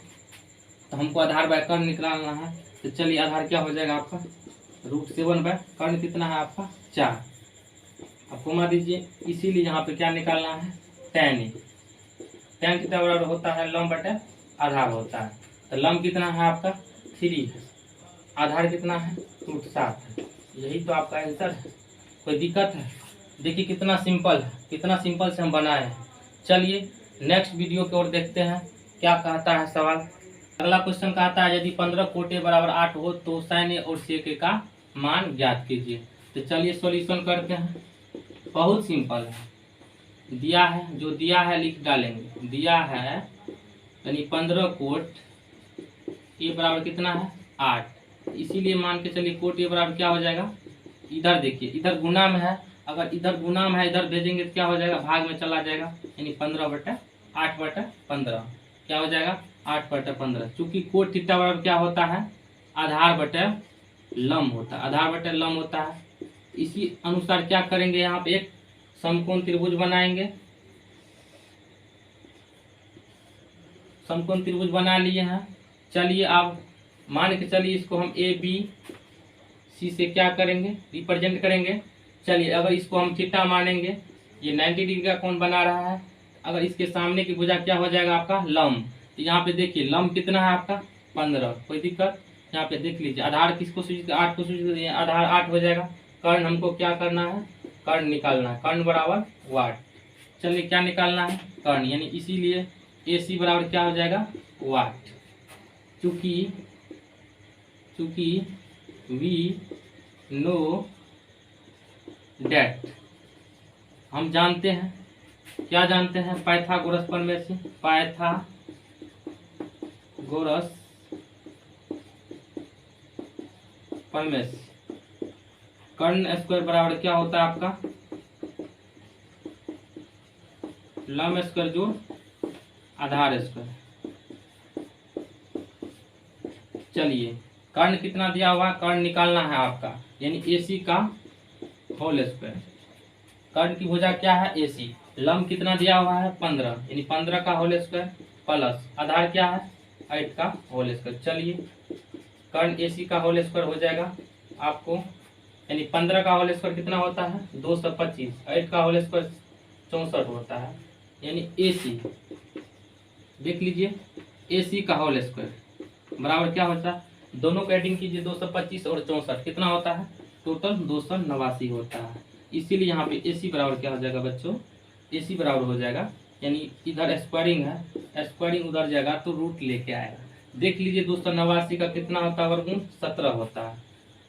तो हमको आधार बाय कर्ण निकालना है। तो चलिए आधार क्या हो जाएगा आपका √7 बाय कर्ण कितना है आपका 4। अब घुमा दीजिए, इसीलिए यहाँ पे क्या निकालना है, tan ए। tan कितना बराबर होता है, लंब बटे आधार होता है। तो लंब कितना है आपका 3 है, आधार कितना है √7 है। यही तो आपका आंसर है। कोई दिक्कत है। देखिए कितना सिंपल है, कितना सिंपल से हम बनाए हैं। चलिए नेक्स्ट वीडियो की ओर देखते हैं क्या कहता है सवाल। अगला क्वेश्चन कहता है यदि 15 कोटे बराबर 8 हो तो sin a और sec a का मान ज्ञात कीजिए। तो चलिए सॉल्यूशन करते हैं। बहुत सिंपल है, दिया है जो दिया है लिख डालेंगे। दिया है यानी 15 कोट ए बराबर कितना है 8, इसीलिए मान के चलिए कोट ए बराबर क्या हो जाएगा, इधर देखिए इधर गुना में है, अगर इधर गुना में है इधर भेजेंगे तो क्या हो जाएगा, भाग में चला जाएगा, यानी 15/8/15 क्या हो जाएगा 8/15। चूंकि कोट थीटा बराबर क्या होता है, आधार बटे लंब होता है, आधार बटे लंब होता है। इसी अनुसार क्या करेंगे, यहाँ पे एक समकोण त्रिभुज बनाएंगे। समकोण त्रिभुज बना लिए हैं। चलिए अब मान के चलिए इसको हम ए बी सी से क्या करेंगे, रिप्रेजेंट करेंगे। चलिए अगर इसको हम थीटा मानेंगे, ये 90 डिग्री का कोण बना रहा है, अगर इसके सामने की भुजा क्या हो जाएगा आपका लंब। तो यहाँ पे देखिए लंब कितना है आपका 15। कोई दिक्कत। यहाँ पे देख लीजिए आधार किसको सूचित, 8 को सूचित, आधार 8 हो जाएगा। कर्ण हमको क्या करना है, कर्ण निकालना है, कर्ण बराबर वाट। चलिए क्या निकालना है, कर्ण, यानी इसीलिए ए सी बराबर क्या हो जाएगा वाट। चूंकि वी नो डेट, हम जानते हैं, क्या जानते हैं, पाइथागोरस प्रमेय से, पाइथागोरस प्रमेय से कर्ण स्क्वायर बराबर क्या होता है आपका लंब स्क्वायर जोड़ आधार स्क्वायर। चलिए कर्ण कितना दिया हुआ, कर्ण निकालना है आपका, यानी AC का होल स्क्वायर। कर्ण की भुजा क्या है AC, लंब कितना दिया हुआ है 15, यानी 15 का होल स्क्वायर प्लस आधार क्या है 8 का होल स्क्वायर। चलिए कर्ण AC का होल स्क्वायर हो जाएगा आपको, यानी 15 का होल स्क्वायर कितना होता है 225, 8 का होल स्क्वायर 64 होता है, यानी AC देख लीजिए AC का होल स्क्वायर बराबर क्या होता है, दोनों को एडिंग कीजिए 225 और 64 कितना होता है, टोटल 289 होता है। इसीलिए यहाँ पे AC बराबर क्या हो जाएगा बच्चों, AC बराबर हो जाएगा, यानी इधर स्क्वायरिंग है, स्क्वायरिंग उधर जाएगा तो रूट लेके आएगा। देख लीजिए 289 का कितना होता है वर्गमूल 17 होता है।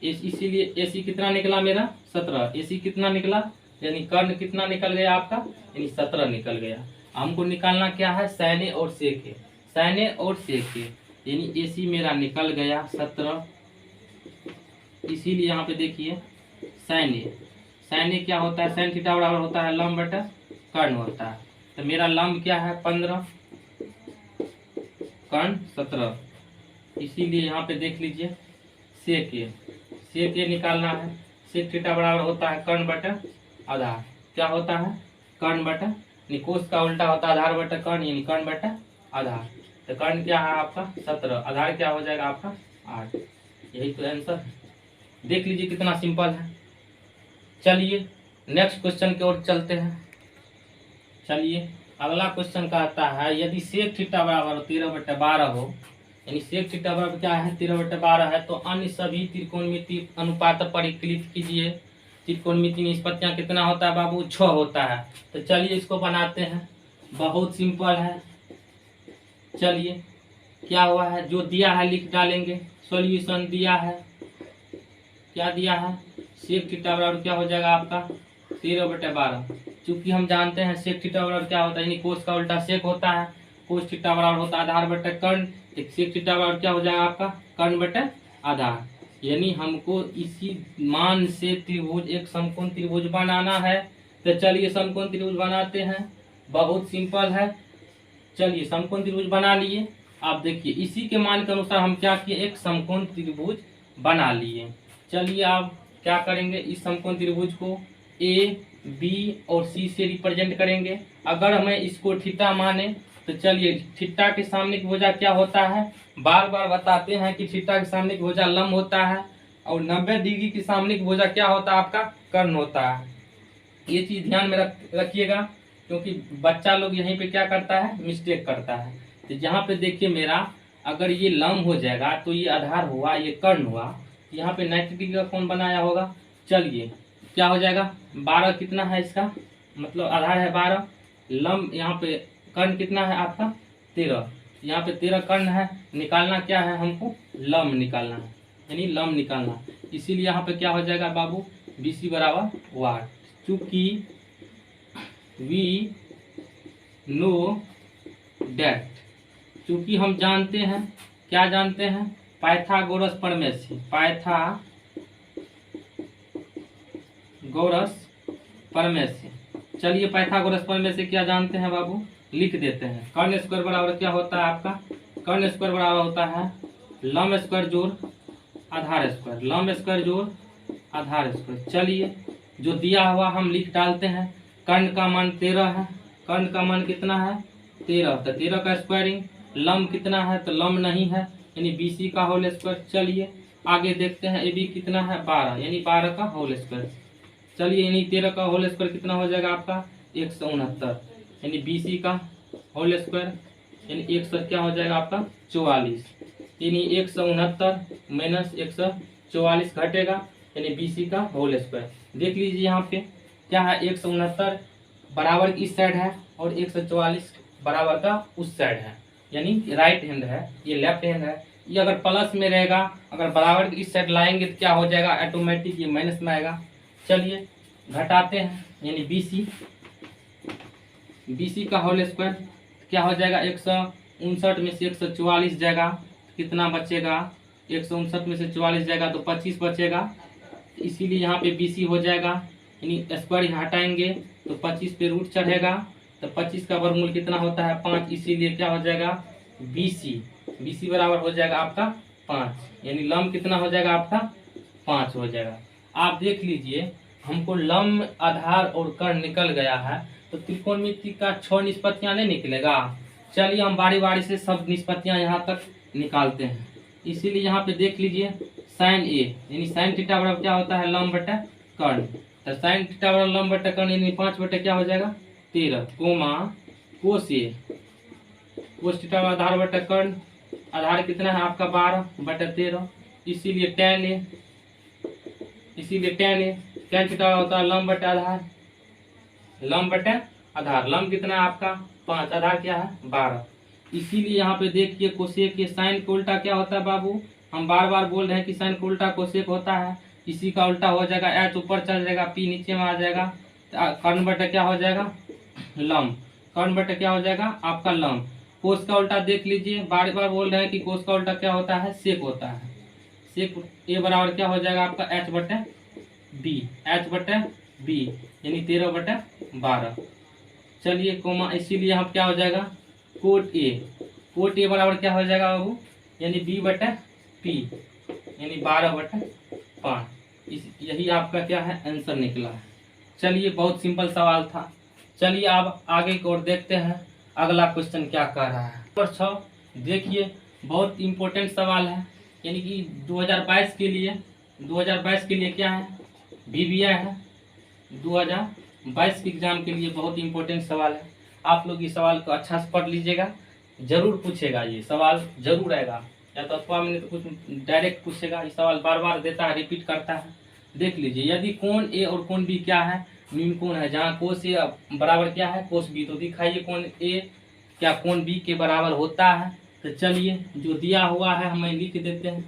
इसीलिए AC कितना निकला मेरा 17, AC कितना निकला, यानी कर्ण कितना निकल गया आपका, यानी 17 निकल गया। हमको निकालना क्या है sin A और sec A, sin A और sec A, यानी AC मेरा निकल गया 17। इसीलिए यहाँ पे देखिए sin A क्या होता है, sin थीटा बराबर होता है लंब बटा कर्ण होता है। तो मेरा लंब क्या है 15, कर्ण 17, इसीलिए यहाँ पे देख लीजिए sec A निकालना है। sec थीटा बराबर होता है कर्ण बटा आधार, क्या होता है कर्ण बटा, यानी कोस का उल्टा होता है आधार बटा कर्ण, यानी कर्ण बटा आधार। तो कर्ण क्या है आपका 17, आधार क्या हो जाएगा आपका 8। यही तो आंसर है। देख लीजिए कितना सिंपल है। चलिए नेक्स्ट क्वेश्चन की ओर चलते हैं। चलिए अगला क्वेश्चन कहता है यदि सेक थीटा बराबर 13/12 हो, यानी सेक थीटा बराबर क्या है 13/12 है, तो अन्य सभी त्रिकोणमितीय अनुपात परिकलित कीजिए। त्रिकोणमितीय निष्पत्तियां कितना होता है बाबू 6 होता है। तो चलिए इसको बनाते हैं, बहुत सिंपल है। चलिए क्या हुआ है, जो दिया है लिख डालेंगे। सॉल्यूशन दिया है, क्या दिया है, सेक थीटा बराबर क्या हो जाएगा आपका 13/12। चूंकि हम जानते हैं सेक थीटा बराबर क्या होता है, यानी कोस का उल्टा सेक होता है। कोस थीटा बराबर होता है आधार बटे कर्ण, एक सेक थीटा बराबर क्या हो जाएगा आपका कर्ण बटे आधार। यानी हमको इसी मान से त्रिभुज, एक समकोण त्रिभुज बनाना है। तो चलिए समकोण त्रिभुज बनाते हैं, बहुत सिंपल है। चलिए समकोण त्रिभुज बना लिए। आप देखिए इसी के मान के अनुसार हम क्या किए, एक समकोण त्रिभुज बना लिए। चलिए आप क्या करेंगे, इस समकोण त्रिभुज को ए बी और सी से रिप्रेजेंट करेंगे। अगर हमें इसको थीटा माने तो चलिए थीटा के सामने की भुजा क्या होता है, बार बार बताते हैं कि थीटा के सामने की भुजा लंब होता है और 90 डिग्री के सामने की भुजा क्या होता है आपका कर्ण होता है। ये चीज ध्यान में रखिएगा, क्योंकि बच्चा लोग यहीं पे क्या करता है, मिस्टेक करता है। तो यहाँ पे देखिए मेरा, अगर ये लंब हो जाएगा तो ये आधार हुआ, ये कर्ण हुआ, यहाँ पे 90 डिग्री का कोण बनाया होगा। चलिए क्या हो जाएगा, 12 कितना है इसका, मतलब आधार है 12, लंब यहाँ पे कर्ण कितना है आपका 13, यहाँ पे 13 कर्ण है। निकालना क्या है हमको, लंब निकालना है, यानी लंब निकालना है। इसीलिए यहाँ पे क्या हो जाएगा बाबू BC बराबर वाट। चूंकि वी नो डेट, चूंकि हम जानते हैं, क्या जानते हैं, पाइथागोरस प्रमेय से, पाइथागोरस प्रमेय से। चलिए पाइथागोरस प्रमेय से क्या जानते हैं बाबू, लिख देते हैं। कर्ण स्क्वायर बराबर क्या होता है आपका, कर्ण स्क्वायर बराबर होता है लंब स्क्वायर जोड़ आधार स्क्वायर, लंब स्क्वायर जोड़ आधार स्क्वायर। चलिए जो दिया हुआ हम लिख डालते हैं। कर्ण का मान 13 है, कर्ण का मान कितना है 13, तो 13 का स्क्वायरिंग। लंब कितना है, तो लंब नहीं है, यानी BC का होल स्क्वायर। चलिए आगे देखते हैं, AB कितना है 12, यानी 12 का होल स्क्वायर। चलिए यानी 13 का होल स्क्वायर कितना हो जाएगा आपका 169, यानी BC का होल स्क्वायर, यानी 100 क्या हो जाएगा आपका 44, यानी 169 माइनस 144 घटेगा, यानी BC का होल स्क्वायर। देख लीजिए यहाँ पे क्या है, 169 बराबर इस साइड है और 144 बराबर का उस साइड है, यानी राइट हैंड है, ये लेफ्ट हैंड है। ये अगर प्लस में रहेगा, अगर बराबर इस साइड लाएंगे तो क्या हो जाएगा, ऑटोमेटिक ये माइनस में आएगा। चलिए घटाते हैं, यानी BC का होल स्क्वायर क्या हो जाएगा, 159 में से 144 जाएगा, कितना बचेगा, 159 में से 44 जाएगा तो 25 बचेगा। इसीलिए यहाँ पे BC हो जाएगा, यानी स्क्वायर हटाएंगे तो 25 पे रूट चढ़ेगा, तो 25 का वर्गमूल कितना होता है 5, इसीलिए क्या हो जाएगा BC बराबर हो जाएगा आपका 5, यानी लंब कितना हो जाएगा आपका 5 हो जाएगा। आप देख लीजिए हमको लंब आधार और कर्ण निकल गया है, तो त्रिकोणमिति का 6 निष्पत्तियां नहीं निकलेगा। चलिए हम बारी बारी से सब निष्पत्तियां यहाँ तक निकालते हैं। इसीलिए यहाँ पे देख लीजिए साइन A, यानी साइन थीटा बराबर क्या होता है लंब बटे कर्ण, तो साइन थीटा बराबर लंब बटे कर्ण, यानी 5 बटे क्या हो जाएगा 13, comma cos A, cos theta बराबर आधार बटे कर्ण, आधार कितना है आपका 12 बटे 13, इसीलिए tan A, tan थीटा होता है लंब बटे आधार, लंब बटे आधार, लंब कितना है आपका 5, आधार क्या है 12। इसीलिए यहाँ पे देखिए कोसेक के साइन का उल्टा क्या होता है बाबू, हम बार बार बोल रहे हैं कि साइन का उल्टा कोसेक होता है। इसी का उल्टा हो जाएगा H ऊपर चल जाएगा, P नीचे में आ जाएगा, कर्ण बटे क्या हो जाएगा लंब, कर्ण बटे क्या हो जाएगा आपका लंब। कोस का उल्टा देख लीजिए, बार बार बोल रहे हैं कि कोस का उल्टा क्या होता है सेक होता है, सेक A बराबर क्या हो जाएगा आपका H बटे B, यानी 13 बटे 12। चलिए कोमा, इसीलिए यहाँ क्या हो जाएगा कोट A बराबर क्या हो जाएगा बाबू, यानी B बटे P, यानी 12 बटे 5। यही आपका क्या है आंसर निकला है। चलिए बहुत सिंपल सवाल था। चलिए आप आगे की ओर देखते हैं अगला क्वेश्चन क्या कह रहा है। नंबर 6 देखिए, बहुत इम्पोर्टेंट सवाल है, यानी कि 2022 के लिए क्या है BBI है। 2022 के एग्जाम के लिए बहुत इंपॉर्टेंट सवाल है। आप लोग इस सवाल को अच्छा से पढ़ लीजिएगा, जरूर पूछेगा, ये सवाल जरूर आएगा, या तो अथवा मैंने तो कुछ डायरेक्ट पूछेगा। ये सवाल बार बार देता है, रिपीट करता है। देख लीजिए, यदि कोण ए और कोण बी क्या है, न्यून कोण है, जहाँ कोस ए बराबर क्या है, कोस बी, तो दिखाइए कोण ए क्या कोण बी के बराबर होता है। तो चलिए, जो दिया हुआ है हमें लिख देते हैं।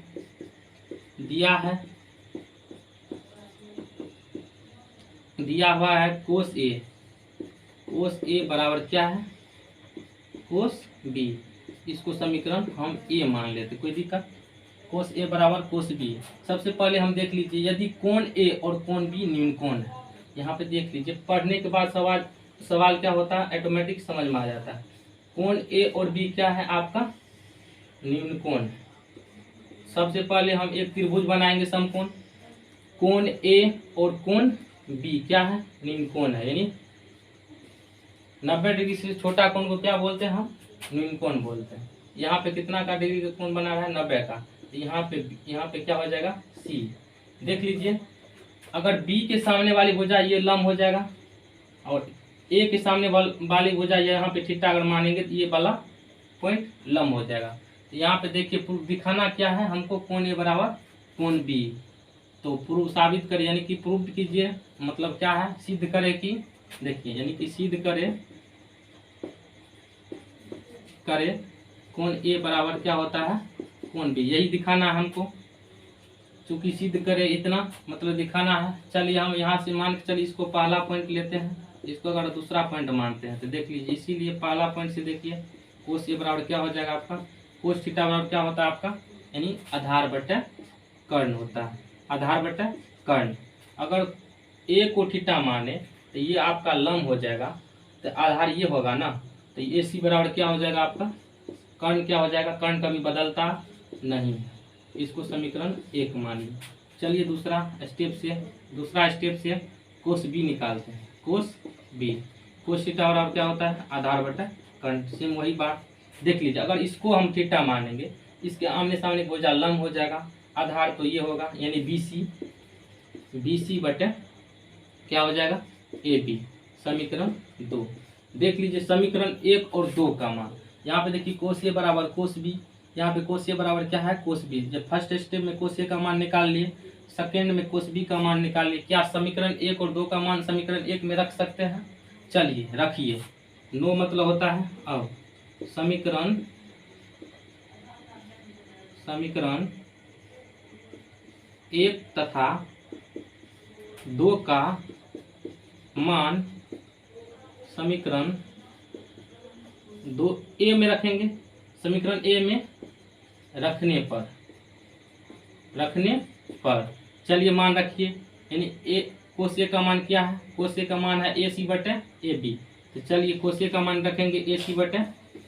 दिया हुआ है कोस ए, बराबर क्या है, कोस बी। इसको समीकरण हम ए मान लेते, कोई दिक्कत। कोस ए बराबर कोस बी। सबसे पहले हम देख लीजिए, यदि कोण ए और कोण बी न्यून कोण है, यहाँ पे देख लीजिए, पढ़ने के बाद सवाल क्या होता है, ऑटोमेटिक समझ में आ जाता है। कोण ए और बी क्या है, आपका न्यून कोण। सबसे पहले हम एक त्रिभुज बनाएंगे समकोण। कोण ए और कोण बी क्या है, न्यून कोण है, यानी 90 डिग्री से छोटा कोण को क्या बोलते हैं, हम न्यून कोण बोलते हैं। यहाँ पे कितना का डिग्री का कोण बना रहा है, 90 का। तो यहाँ पे क्या हो जाएगा, सी। देख लीजिए, अगर बी के सामने वाली भुजा ये लंब हो जाएगा, और ए के सामने वाली भुजा यहाँ पे थीटा अगर मानेंगे तो ये वाला पॉइंट लंब हो जाएगा। तो यहाँ पे देखिए, प्रूफ दिखाना क्या है हमको, कोण ए बराबर कोण बी। तो प्रूफ साबित करे, यानी कि प्रूफ कीजिए, मतलब क्या है, सिद्ध करे कि, देखिए, यानी कि सिद्ध करे कोण ए बराबर क्या होता है, कोण बी, यही दिखाना है हमको। चूंकि सिद्ध करे इतना मतलब दिखाना है। चलिए, हम यहाँ से मान के चलिए इसको पहला पॉइंट लेते हैं, इसको अगर दूसरा पॉइंट मानते हैं तो देख लीजिए, इसीलिए पहला पॉइंट से देखिए, कोस ए बराबर क्या हो जाएगा आपका, कोस थीटा बराबर क्या होता है आपका, यानी आधार बटे कर्ण होता है। आधार बटे कर्ण, अगर ए को थीटा माने तो ये आपका लंब हो जाएगा, तो आधार ये होगा ना, तो ए सी बराबर क्या हो जाएगा आपका, कर्ण क्या हो जाएगा, कर्ण कभी बदलता नहीं है। इसको समीकरण 1 मानिए। चलिए दूसरा स्टेप से कोस बी निकालते हैं। कोस बी, कोस थीटा बराबर क्या होता है, आधार बटा कर्ण। सेम वही बात, देख लीजिए, अगर इसको हम थीटा मानेंगे, इसके आमने सामने भुजा लंब हो जाएगा, आधार तो ये होगा, यानी बी सी बटे क्या हो जाएगा, ए बी। समीकरण 2। देख लीजिए, समीकरण 1 और 2 का मान। यहाँ पे देखिए, कोस ए बराबर कोस बी, यहाँ पे कोस ए बराबर क्या है, कोस बी। जब फर्स्ट स्टेप में कोस ए का मान निकाल लिए, सेकेंड में कोस बी का मान निकाल लिए, क्या समीकरण 1 और 2 का मान समीकरण 1 में रख सकते हैं? चलिए रखिए। नो मतलब होता है अब समीकरण 1 तथा 2 का मान समीकरण 2 ए में रखेंगे। समीकरण ए में रखने पर चलिए मान रखिए, यानी ए कोस ए का मान क्या है, कोस ए का मान है ए सी बटे ए बी। तो चलिए कोस ए का मान रखेंगे ए सी बटे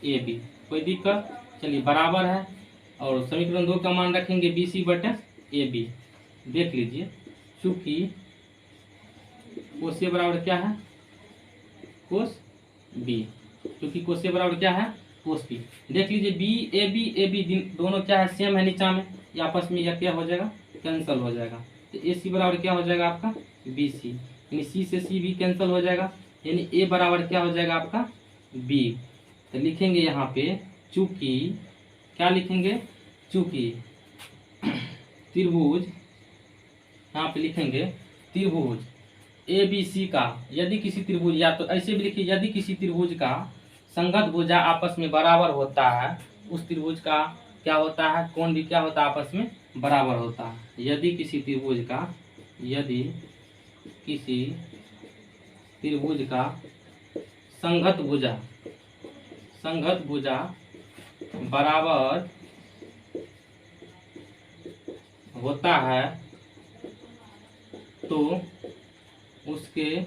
ए बी, कोई दिक्कत? चलिए बराबर है, और समीकरण 2 का मान रखेंगे बी सी बटे ए बी। देख लीजिए, चूंकि कोस ए बराबर क्या है, कोस बी, क्योंकि कोस ए बराबर क्या है, कोस बी। देख लीजिए, बी ए बी दोनों क्या है, सेम है नीचा में, ये आपस में यह क्या हो जाएगा, कैंसिल हो जाएगा। तो ए सी बराबर क्या हो जाएगा आपका, बी सी, यानी सी से सी भी कैंसिल हो जाएगा, यानी ए बराबर क्या हो जाएगा आपका, बी। तो लिखेंगे यहाँ पे, चूंकि क्या लिखेंगे, चूंकि त्रिभुज, यहाँ पे लिखेंगे त्रिभुज ए बी सी का, यदि किसी त्रिभुज, या तो ऐसे भी लिखिए, यदि किसी त्रिभुज का संगत भुजा आपस में बराबर होता है, उस त्रिभुज का क्या होता है, कोण भी क्या होता है, आपस में बराबर होता है। यदि किसी त्रिभुज का संगत भुजा बराबर होता है, तो उसके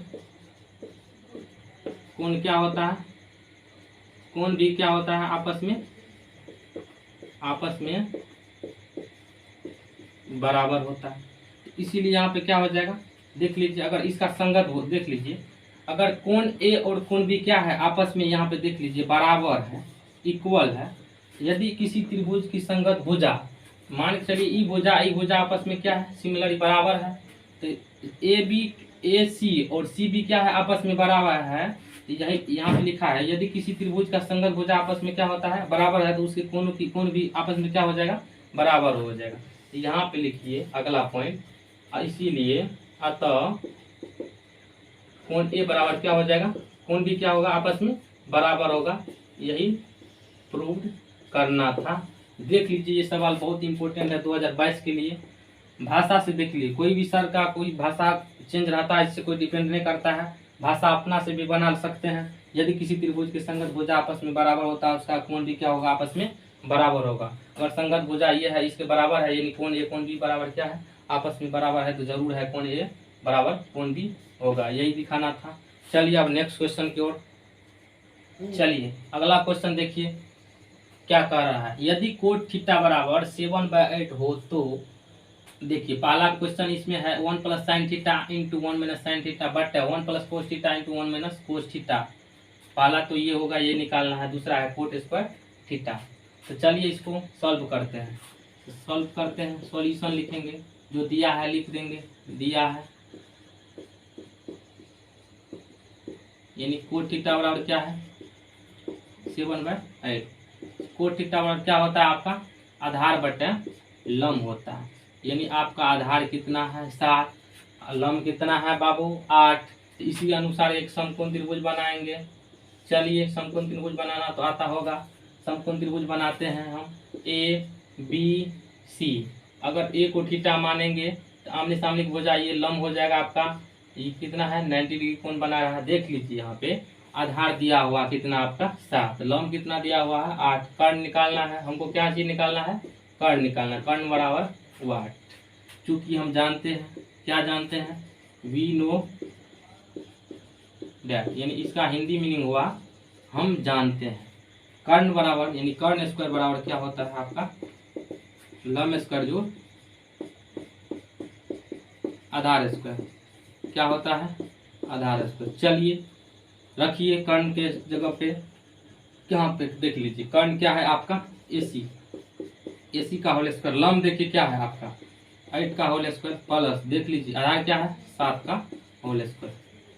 कोण क्या होता है, कोण भी क्या होता है, आपस में बराबर होता है। इसीलिए यहाँ पे क्या हो जाएगा, देख लीजिए, अगर इसका संगत हो, देख लीजिए, अगर कोण ए और कोण बी क्या है, आपस में यहाँ पे देख लीजिए बराबर है, इक्वल है। यदि किसी त्रिभुज की संगत भुजा, मान के चलिए ई भुजा आपस में क्या है, सिमिलर बराबर है, तो ए बी ए सी और सी बी क्या है, आपस में बराबर है। यही यहाँ पे लिखा है, यदि किसी त्रिभुज का संगत भुजा आपस में क्या होता है, बराबर है, तो उसके कोण भी आपस में क्या हो जाएगा, बराबर हो जाएगा। तो यहाँ पे लिखिए अगला पॉइंट, इसीलिए अतः कोण ए बराबर क्या हो जाएगा, कोण भी क्या होगा, आपस में बराबर होगा। यही प्रूव करना था। देख लीजिए, ये सवाल बहुत इंपॉर्टेंट है 2022 के लिए। भाषा से देख लीजिए, कोई भी सर का कोई भाषा चेंज रहता है, इससे कोई डिपेंड नहीं करता है, भाषा अपना से भी बना सकते हैं। यदि किसी त्रिभुज के संगत भुजा आपस में बराबर होता है, उसका कोण भी क्या होगा, आपस में बराबर होगा। अगर संगत भुजा ये है, इसके बराबर है, यानी कोण ए कोण बी बराबर क्या है, आपस में बराबर है, तो जरूर है कोण ए बराबर कोण बी होगा। यही दिखाना था। चलिए अब नेक्स्ट क्वेश्चन की ओर चलिए। अगला क्वेश्चन देखिए क्या कह रहा है, यदि कोट थीटा बराबर 7/8 हो तो देखिए पहला क्वेश्चन इसमें है 1 + sin theta into 1 - sin theta but 1 + cos theta into 1 - cos theta. पहला तो ये होगा, ये निकालना है। दूसरा है कोट स्क्वायर थीटा। तो चलिए इसको सॉल्व करते हैं। तो सॉल्व करते हैं, सॉल्यूशन लिखेंगे, जो दिया है लिख देंगे। दिया है यानी कोट थीटा बराबर क्या है, 7/8। कोट थीटा बराबर क्या होता है, आपका आधार बटे लंब होता है। यानी आपका आधार कितना है, 7, लंब कितना है बाबू, 8। तो इसी अनुसार एक समकोण त्रिभुज बनाएंगे। चलिए समकोण त्रिभुज बनाना तो आता होगा। समकोण त्रिभुज बनाते हैं हम, ए बी सी। अगर ए को थीटा मानेंगे तो आमने सामने की भुजा ये लंब हो जाएगा आपका। ये कितना है, 90 डिग्री कोण बना रहा है। देख लीजिए यहाँ पे आधार दिया हुआ कितना आपका 7, लंब कितना दिया हुआ है 8। कर्ण निकालना है हमको, क्या चीज निकालना है, कर्ण निकालना। कर्ण बराबर वाट। चूंकि हम जानते हैं, क्या जानते हैं, वी नो डैट, यानी इसका हिंदी मीनिंग हुआ हम जानते हैं। कर्ण बराबर यानी कर्ण स्क्वायर बराबर क्या होता है आपका, लंब स्क्वायर जो आधार स्क्वायर, क्या होता है, आधार स्क्वायर। चलिए रखिए कर्ण के जगह पे, यहाँ पे देख लीजिए कर्ण क्या है आपका, एसी। एसी का होल स्क्वायर, लंब देखिए क्या है आपका 8 का होल स्क्वायर प्लस देख लीजिए आधार क्या है 7 का होल स्क्वायर,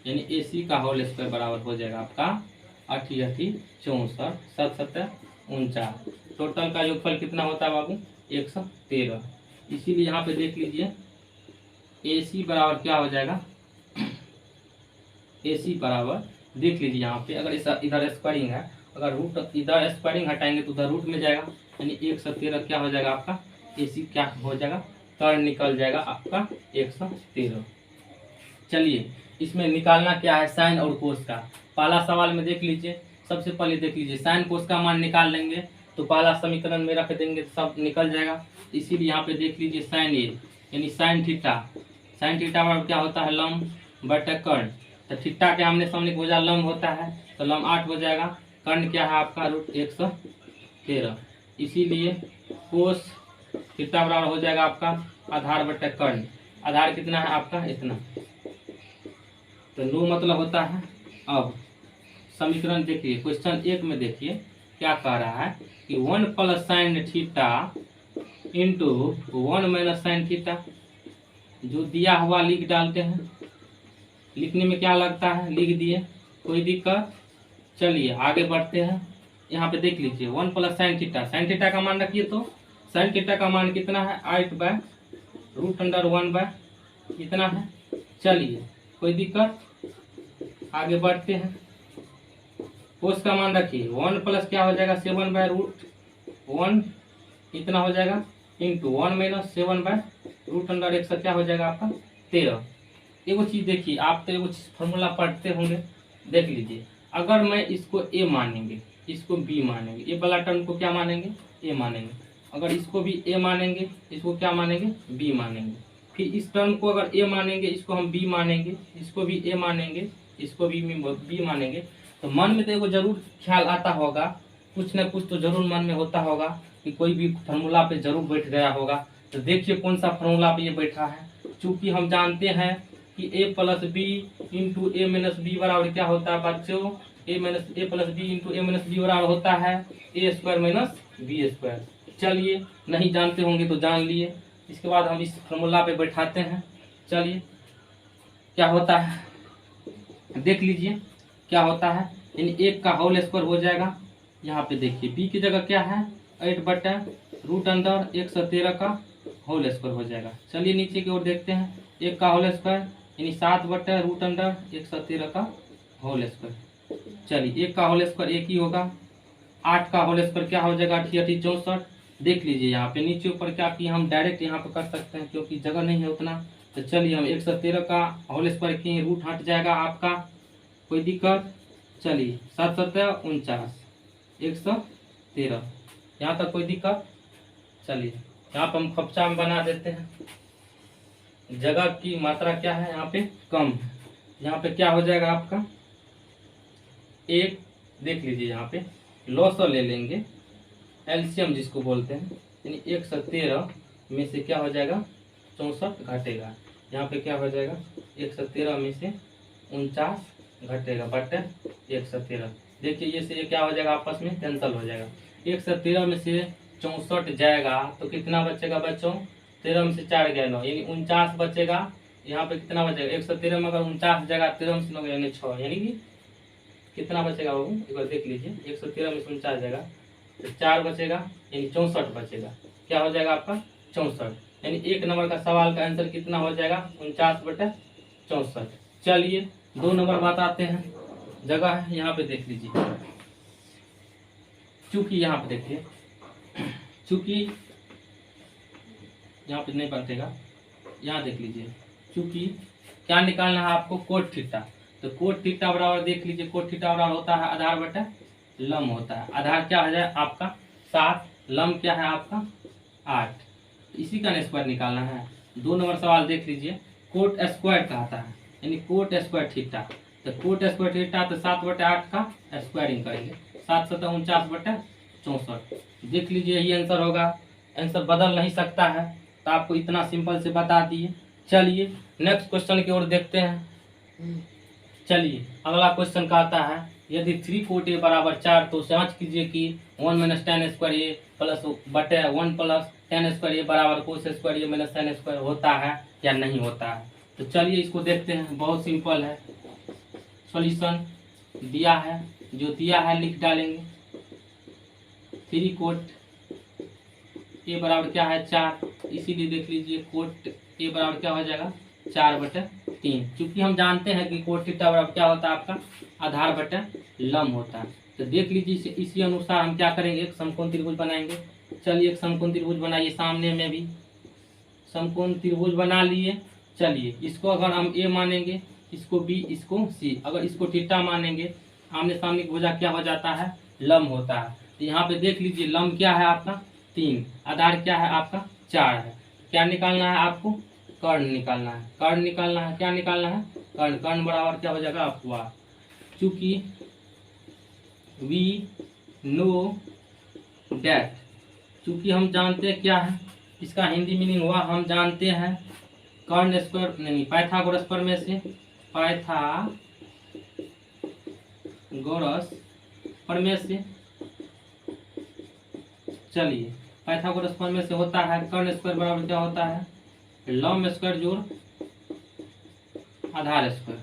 यानी एसी का होल स्क्वायर बराबर हो जाएगा आपका 8 × 8 64, 7 × 7 49। टोटल का योगफल कितना होता है बाबू, 113। इसीलिए यहाँ पे देख लीजिए एसी बराबर क्या हो जाएगा, एसी बराबर देख लीजिए यहाँ पे, अगर इधर स्क्वायरिंग है, अगर रूट इधर स्क्वायरिंग हटाएंगे तो उधर रूट में जाएगा, यानी 113 क्या हो जाएगा आपका, एसी क्या हो जाएगा, कर्ण निकल जाएगा आपका 113। चलिए इसमें निकालना क्या है, साइन और कोस का। पहला सवाल में देख लीजिए, सबसे पहले देख लीजिए साइन कोस का मान निकाल लेंगे तो पहला समीकरण में रख देंगे तो सब निकल जाएगा। इसीलिए यहाँ पे देख लीजिए साइन ए यानी साइन थीटा। साइन थीटा बराबर क्या होता है, लंब बटे कर्ण। तो थीटा के आमने सामने भुजा लंब होता है तो लंब 8 हो जाएगा। कर्ण क्या है आपका √113। इसीलिए कोस थीटा बराबर हो जाएगा आपका आधार बटे कर्ण। आधार कितना है आपका, इतना। तो नो मतलब होता है। अब समीकरण देखिए, क्वेश्चन 1 में देखिए क्या कह रहा है कि 1 + sin theta into 1 - sin theta. जो दिया हुआ लिख डालते हैं, लिखने में क्या लगता है, लिख दिए, कोई दिक्कत। चलिए आगे बढ़ते हैं। यहाँ पे देख लीजिए 1 + sin थीटा, sin थीटा का मान रखिए तो sin थीटा का मान कितना है, 8/√1 कितना है। चलिए कोई दिक्कत, आगे बढ़ते हैं। कोस का मान रखिए 1 प्लस क्या हो जाएगा 7/√1 इतना हो जाएगा इंटू 1 - 7/√1 क्या हो जाएगा आपका 13। एगो चीज देखिए, आप तो एगो फॉर्मूला पढ़ते होंगे, देख लीजिए। अगर मैं इसको ए मानेंगे, इसको बी मानेंगे, ये वाला टर्म को क्या मानेंगे, ए मानेंगे। अगर इसको भी ए मानेंगे, इसको क्या मानेंगे, बी मानेंगे। फिर इस टर्म को अगर ए मानेंगे, इसको हम बी मानेंगे, इसको भी ए मानेंगे, इसको भी बी मानेंगे। तो मन में तो एगो जरूर ख्याल आता होगा, कुछ न कुछ तो जरूर मन में होता होगा कि कोई भी फार्मूला पे जरूर बैठ गया होगा। तो देखिए कौन सा फार्मूला पे ये बैठा है। चूंकि हम जानते हैं कि a + b into a - b बराबर क्या होता है बच्चों, a + b into a - b बराबर होता है a² - b²। चलिए नहीं जानते होंगे तो जान लिए। इसके बाद हम इस फार्मूला पे बैठाते हैं। चलिए क्या होता है, देख लीजिए क्या होता है, यानी 1 का होल स्क्वायर हो जाएगा। यहाँ पे देखिए b की जगह क्या है 8/√अंडर 113 का होल स्क्वायर हो जाएगा। चलिए नीचे की ओर देखते हैं, 1 का होल स्क्वायर यानी 7/√अंडर 113 का होल स्क्वायर। चलिए 1 का होल स्क्वायर 1 ही होगा, 8 का होल स्क्वायर क्या हो जाएगा 88 64। देख लीजिए यहाँ पे नीचे ऊपर क्या किया, हम डायरेक्ट यहाँ पे कर सकते हैं क्योंकि जगह नहीं है उतना। तो चलिए हम 113 का होल स्क्वायर किए, रूट हट जाएगा आपका, कोई दिक्कत। चलिए 7 7 49 113, यहाँ तक कोई दिक्कत। चलिए यहाँ पे हम खपचा में बना देते हैं, जगह की मात्रा क्या है यहाँ पे कम है। यहाँ पे क्या हो जाएगा आपका एक, देख लीजिए यहाँ पे लॉस ले लेंगे, एलसीएम जिसको बोलते हैं, यानी 113 में से क्या हो जाएगा 64 घटेगा। यहाँ पे क्या हो जाएगा 113 में से 49 घटेगा बटे 113। देखिए ये से ये क्या हो जाएगा आपस में कैंसल हो जाएगा। 113 में से 64 जाएगा तो कितना बचेगा बच्चों, 13 में से 4 गया 9 यानी 49 बचेगा। यहाँ पे कितना बचेगा 113 में अगर 49 जाएगा 13 में से 9 यानी 6, यानी कि कितना बचेगा बाबू एक बार देख लीजिए। 113 में से 49 जाएगा तो 4 बचेगा यानी 64 बचेगा। क्या हो जाएगा आपका 64, यानी 1 नंबर का सवाल का आंसर कितना हो जाएगा 49/64। चलिए 2 नंबर बताते हैं, जगह है यहाँ पे देख लीजिए, चूंकि यहाँ पे देखिए, चूंकि यहाँ पे नहीं बचेगा, यहाँ देख लीजिए, चूंकि क्या निकालना है आपको कोट थीटा। तो कोट थीटा बराबर देख लीजिए, कोट थीटा बराबर होता है आधार बटे लंब होता है। आधार क्या हो जाए आपका 7, लंब क्या है आपका 8, इसी का स्क्वायर निकालना है। 2 नंबर सवाल देख लीजिए, कोट स्क्वायर कहता है, यानी कोट स्क्वायर थीटा। तो कोट स्क्वायर थीटा तो 7/8 का स्क्वायरिंग करेंगे, 7 7 49/64। देख लीजिए यही आंसर होगा, आंसर बदल नहीं सकता है, तो आपको इतना सिंपल से बता दिए। चलिए नेक्स्ट क्वेश्चन की ओर देखते हैं। चलिए अगला क्वेश्चन कहता है, यदि 3 कोट ए बराबर 4 तो जांच कीजिए कि 1 - tan स्क्वायर ए प्लस बटे 1 + tan स्क्वायर ए बराबर कोस स्क्वायर ए - sin स्क्वायर होता है या नहीं होता है। तो चलिए इसको देखते हैं, बहुत सिंपल है, सॉल्यूशन दिया है, जो दिया है लिख डालेंगे। 3 कोट ए बराबर क्या है 4, इसीलिए देख लीजिए कोट ए बराबर क्या हो जाएगा 4/3। क्योंकि हम जानते हैं कि कोट थीटा बराबर क्या होता है आपका आधार बटे लंब होता है। तो देख लीजिए इसी अनुसार हम क्या करेंगे, एक समकोण त्रिभुज बनाएंगे। चलिए एक समकोण त्रिभुज बनाइए, सामने में भी समकोण त्रिभुज बना लिए। चलिए इसको अगर हम ए मानेंगे, इसको बी, इसको सी, अगर इसको थीटा मानेंगे, आमने सामने की भुजा क्या हो जाता है लंब होता है। तो यहाँ पे देख लीजिए लंब क्या है आपका 3, आधार क्या है आपका 4 है। क्या निकालना है आपको, कर्ण निकालना है, कर्ण निकालना है, क्या निकालना है कर्ण। कर्ण बराबर क्या हो जाएगा आपको, चूंकि वी नो डैट, चूंकि हम जानते हैं क्या है इसका हिंदी मीनिंग हुआ, हम जानते हैं कर्ण स्क्वायर नहीं पाइथागोरस प्रमेय से, पाइथागोरस प्रमेय से। चलिए पाइथागोरस प्रमेय से होता है कर्ण स्क्वायर बराबर क्या होता है लंब स्क्वायर जोड़ आधार स्क्वायर,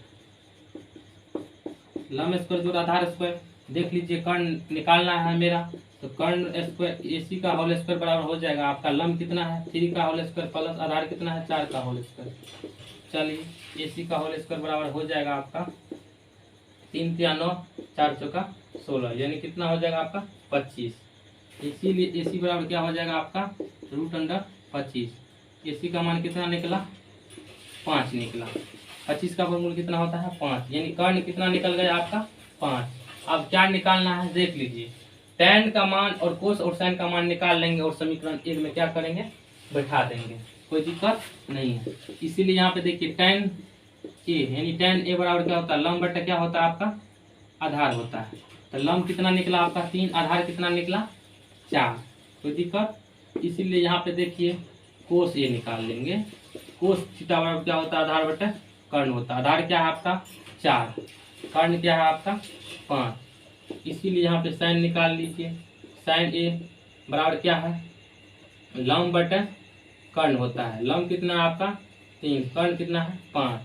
लंब स्क्वायर जोड़ आधार स्क्वायर। देख लीजिए कर्ण निकालना है मेरा, तो कर्ण स्क्वायर एसी का होल स्क्वायर बराबर हो जाएगा आपका लंब कितना है 3 का होल स्क्वायर प्लस आधार कितना है 4 का होल स्क्वायर। चलिए एसी का होल स्क्वायर बराबर हो जाएगा आपका 3 3 9 4 4 16, यानी कितना हो जाएगा आपका 25। इसीलिए एसी बराबर क्या हो जाएगा आपका √25। एसी का मान कितना निकला 5 निकला, 25 का वर्गमूल कितना होता है 5, यानी कर्ण कितना निकल गया आपका 5। अब क्या निकालना है देख लीजिए, tan का मान और कोस और sin का मान निकाल लेंगे और समीकरण 1 में क्या करेंगे बैठा देंगे, कोई दिक्कत नहीं है। इसीलिए यहाँ पे देखिए tan a यानी tan a बराबर क्या होता है लंब बटा क्या होता है आपका आधार होता है। तो लंब कितना निकला आपका 3, आधार कितना निकला 4, कोई दिक्कत। इसीलिए यहाँ पे देखिए कोस a निकाल लेंगे, कोस थीटा बराबर क्या होता है आधार बटा कर्ण होता है। आधार क्या है आपका 4, कर्ण क्या है आपका 5, इसीलिए यहाँ पे साइन निकाल लीजिए। साइन ए बराबर क्या है लंब बटे कर्ण होता है, लंब कितना है आपका 3, कर्ण कितना है 5।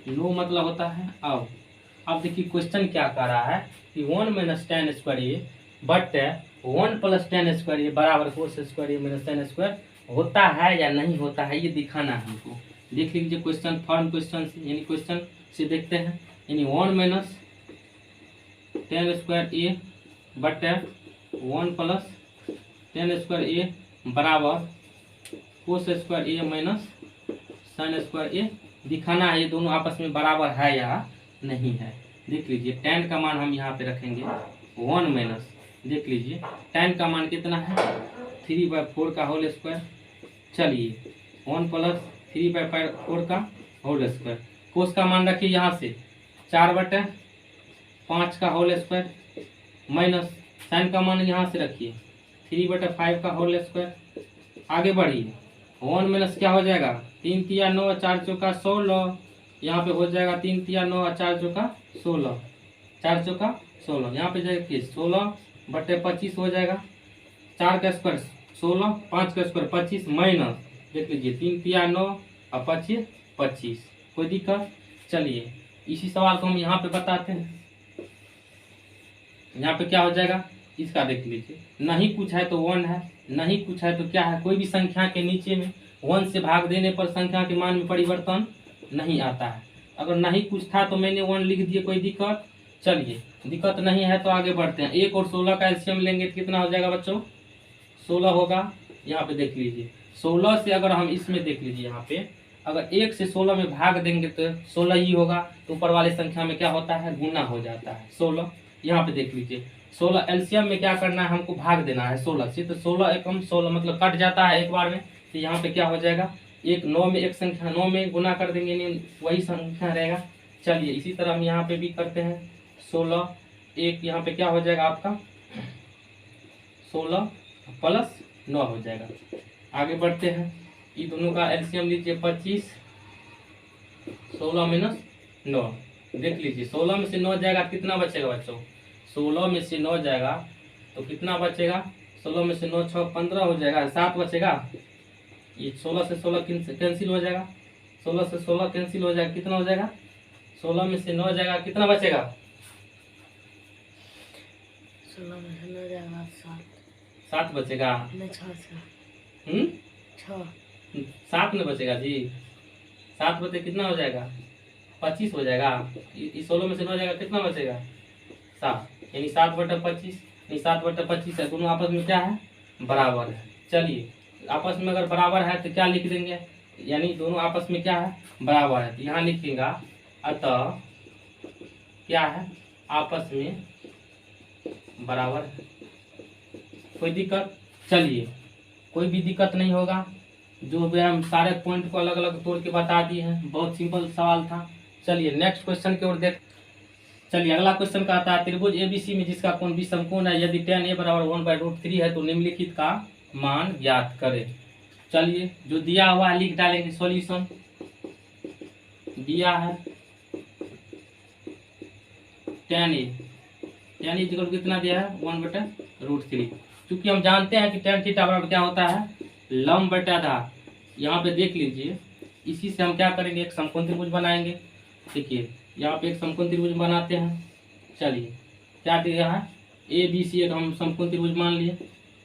नो मतलब होता है अब देखिए क्वेश्चन क्या कर रहा है कि 1 minus tan square A but 1 plus tan square A बराबर cos square A minus tan square होता है या नहीं होता है, ये दिखाना है हमको। देख लीजिए क्वेश्चन, फॉर्म क्वेश्चन से यानी क्वेश्चन से देखते हैं। यानी 1 minus tan square A but 1 plus tan square A बराबर cos square A minus sine square A दिखाना है ये दोनों आपस में बराबर है या नहीं है। देख लीजिए tan का मान हम यहाँ पे रखेंगे 1 माइनस, देख लीजिए tan का मान कितना है 3/4 का होल स्क्वायर। चलिए 1 प्लस 3/4 का होल स्क्वायर, कोस का मान रखिए यहाँ से 4/5 का होल स्क्वायर माइनस साइन का मान यहाँ से रखिए 3/5 का होल स्क्वायर। आगे बढ़िए 1 माइनस क्या हो जाएगा 3 तिया 9 4 चौका 16, यहाँ पे हो जाएगा 3 तिया 9 4 चौका 16, 4 चौका 16, यहाँ पे जाएगा 16/25 हो जाएगा। 4 का स्क्वायर 16, 5 का स्क्वायर 25 माइनस देख लीजिए 3 तिया 9 और 25 25। कोई दिक्कत? चलिए इसी सवाल को हम यहाँ पे बताते हैं। यहाँ पे क्या हो जाएगा इसका देख लीजिए, नहीं कुछ है तो 1 है, नहीं कुछ है तो क्या है, कोई भी संख्या के नीचे में 1 से भाग देने पर संख्या के मान में परिवर्तन नहीं आता है। अगर नहीं कुछ था तो मैंने 1 लिख दिए, कोई दिक्कत? चलिए दिक्कत नहीं है तो आगे बढ़ते हैं। 1 और 16 का एलसीएम लेंगे तो कितना हो जाएगा बच्चों 16 होगा। यहाँ पे देख लीजिए 16 से अगर हम इसमें देख लीजिए यहाँ पे अगर 1 से 16 में भाग देंगे तो 16 ही होगा, तो ऊपर वाली संख्या में क्या होता है गुना हो जाता है 16। यहाँ पे देख लीजिए 16 एलसीएम में क्या करना है हमको भाग देना है 16 से, तो 16 एकम 16 मतलब कट जाता है एक बार में। तो यहाँ पे क्या हो जाएगा एक 9 में एक संख्या 9 में गुना कर देंगे यानी वही संख्या रहेगा। चलिए इसी तरह हम यहाँ पे भी करते हैं 16 एक यहाँ पे क्या हो जाएगा आपका 16 प्लस 9 हो जाएगा। आगे बढ़ते हैं, ये दोनों का एलसीएम लीजिए 25, 16 माइनस 9 देख लीजिए 16 में से 9 जाएगा कितना बचेगा बच्चों 16 में से 9 जाएगा तो कितना बचेगा 16 में से 9 6 15 हो जाएगा, 7 बचेगा। ये 16 से 16 कैंसिल हो जाएगा, 16 से 16 कैंसिल हो जाएगा, कितना हो जाएगा 16 में से 9 जाएगा कितना बचेगा 16 में से 9 जाएगा 7 बचेगा। 7 में बचेगा जी, 7 बचे कितना हो जाएगा 25 हो जाएगा। 16 में से 9 जाएगा कितना बचेगा 7, यानी 7/25, यानी 7/25 है, दोनों आपस में क्या है बराबर है। चलिए आपस में अगर बराबर है तो क्या लिख देंगे, यानी दोनों आपस में क्या है बराबर है, तो यहाँ लिखेगा अतः क्या है आपस में बराबर है। कोई दिक्कत? चलिए कोई भी दिक्कत नहीं होगा, जो भी हम सारे पॉइंट को अलग अलग तोड़ के बता दिए हैं, बहुत सिंपल सवाल था। चलिए नेक्स्ट क्वेश्चन की ओर देख। चलिए अगला क्वेश्चन कहता है त्रिभुज एबीसी में जिसका कोण विषमकोण है यदि tan a बराबर 1/√3 है तो निम्नलिखित का मान ज्ञात करें। चलिए जो दिया हुआ है लिख डालेंगे, सॉल्यूशन दिया है tan a कितना दिया है 1/√3। क्योंकि हम जानते हैं कि tan थीटा बराबर क्या होता है लंब बटा आधार। यहाँ पे देख लीजिए इसी से हम क्या करेंगे एक समकोण त्रिभुज बनाएंगे। देखिए यहाँ पे एक समकोण त्रिभुज बनाते हैं। चलिए क्या दिया है ABC एक हम समकोण त्रिभुज मान लिए।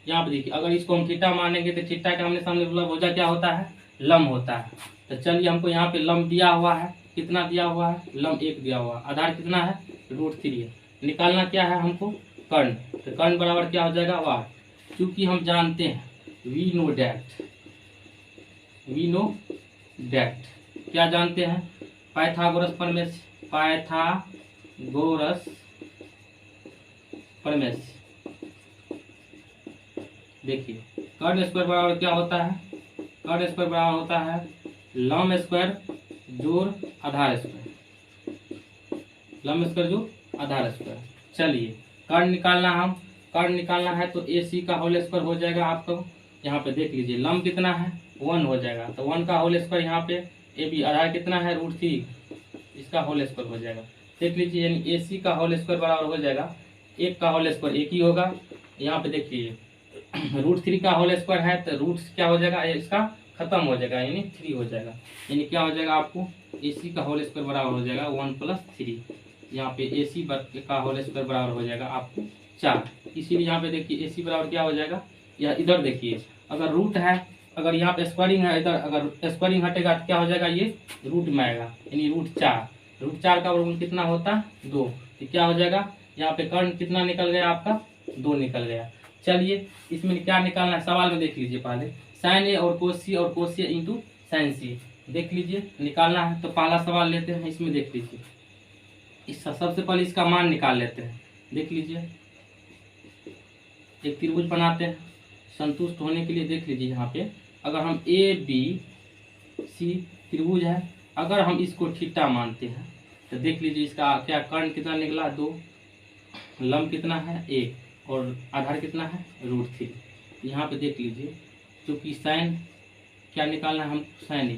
यहाँ पे देखिए अगर इसको हम थीटा मानेंगे तो थीटा का हमने सामने भुजा क्या होता है लंब होता है। तो चलिए हमको यहाँ पे लंब दिया हुआ है, कितना दिया हुआ है लंब 1 दिया हुआ है, आधार कितना है √3 है। निकालना क्या है हमको कर्ण, तो कर्ण बराबर क्या हो जाएगा 8। क्योंकि हम जानते हैं वी नो डैट क्या जानते हैं पाइथागोरस प्रमेय। देखिए कर्ण स्क्वायर बराबर क्या होता है, कर्ण स्क्वायर बराबर होता है लंब स्क्वायर जोड़ आधार स्क्वायर, लंब स्क्वायर जोड़ आधार स्क्वायर। चलिए कर्ण निकालना है तो AC का होल स्क्वायर हो जाएगा आपको। यहाँ पे देख लीजिए लंब कितना है 1 हो जाएगा, तो 1 का होल स्क्वायर यहाँ पे AB आधार कितना है √3, इसका होल स्क्वायर हो जाएगा। देख लीजिए यानी AC का होल स्क्वायर बराबर हो जाएगा 1 का होल स्क्वायर 1 ही होगा। यहाँ पे देखिए √3 का होल स्क्वायर है तो रूट क्या हो जाएगा इसका खत्म हो जाएगा, यानी 3 हो जाएगा। यानी क्या हो जाएगा आपको, AC का होल स्क्वायर बराबर हो जाएगा 1 + 3। यहाँ पे AC का होल स्क्वायर बराबर हो जाएगा आपको 4। इसीलिए यहाँ पे देखिए AC बराबर क्या हो जाएगा, या इधर देखिए अगर रूट है, अगर यहाँ पे स्क्वायरिंग है, इधर अगर स्क्वायरिंग हटेगा तो क्या हो जाएगा, ये रूट में आएगा, यानी √4। √4 का वर्गमूल कितना होता है, 2। तो क्या हो जाएगा, यहाँ पे कर्ण कितना निकल गया आपका, 2 निकल गया। चलिए इसमें क्या निकालना है, सवाल में देख लीजिए पहले, sin A और cos C और cos A into sin C देख लीजिए निकालना है। तो पहला सवाल लेते हैं, इसमें देख लीजिए, इस सबसे पहले इसका मान निकाल लेते हैं। देख लीजिए एक त्रिभुज बनाते हैं संतुष्ट होने के लिए। देख लीजिए यहाँ पे अगर हम ABC त्रिभुज है, अगर हम इसको थीटा मानते हैं तो देख लीजिए इसका क्या कर्ण कितना निकला, 2, लंब कितना है 1 और आधार कितना है √3। यहाँ पे देख लीजिए क्योंकि साइन क्या निकालना है हम, साइन A,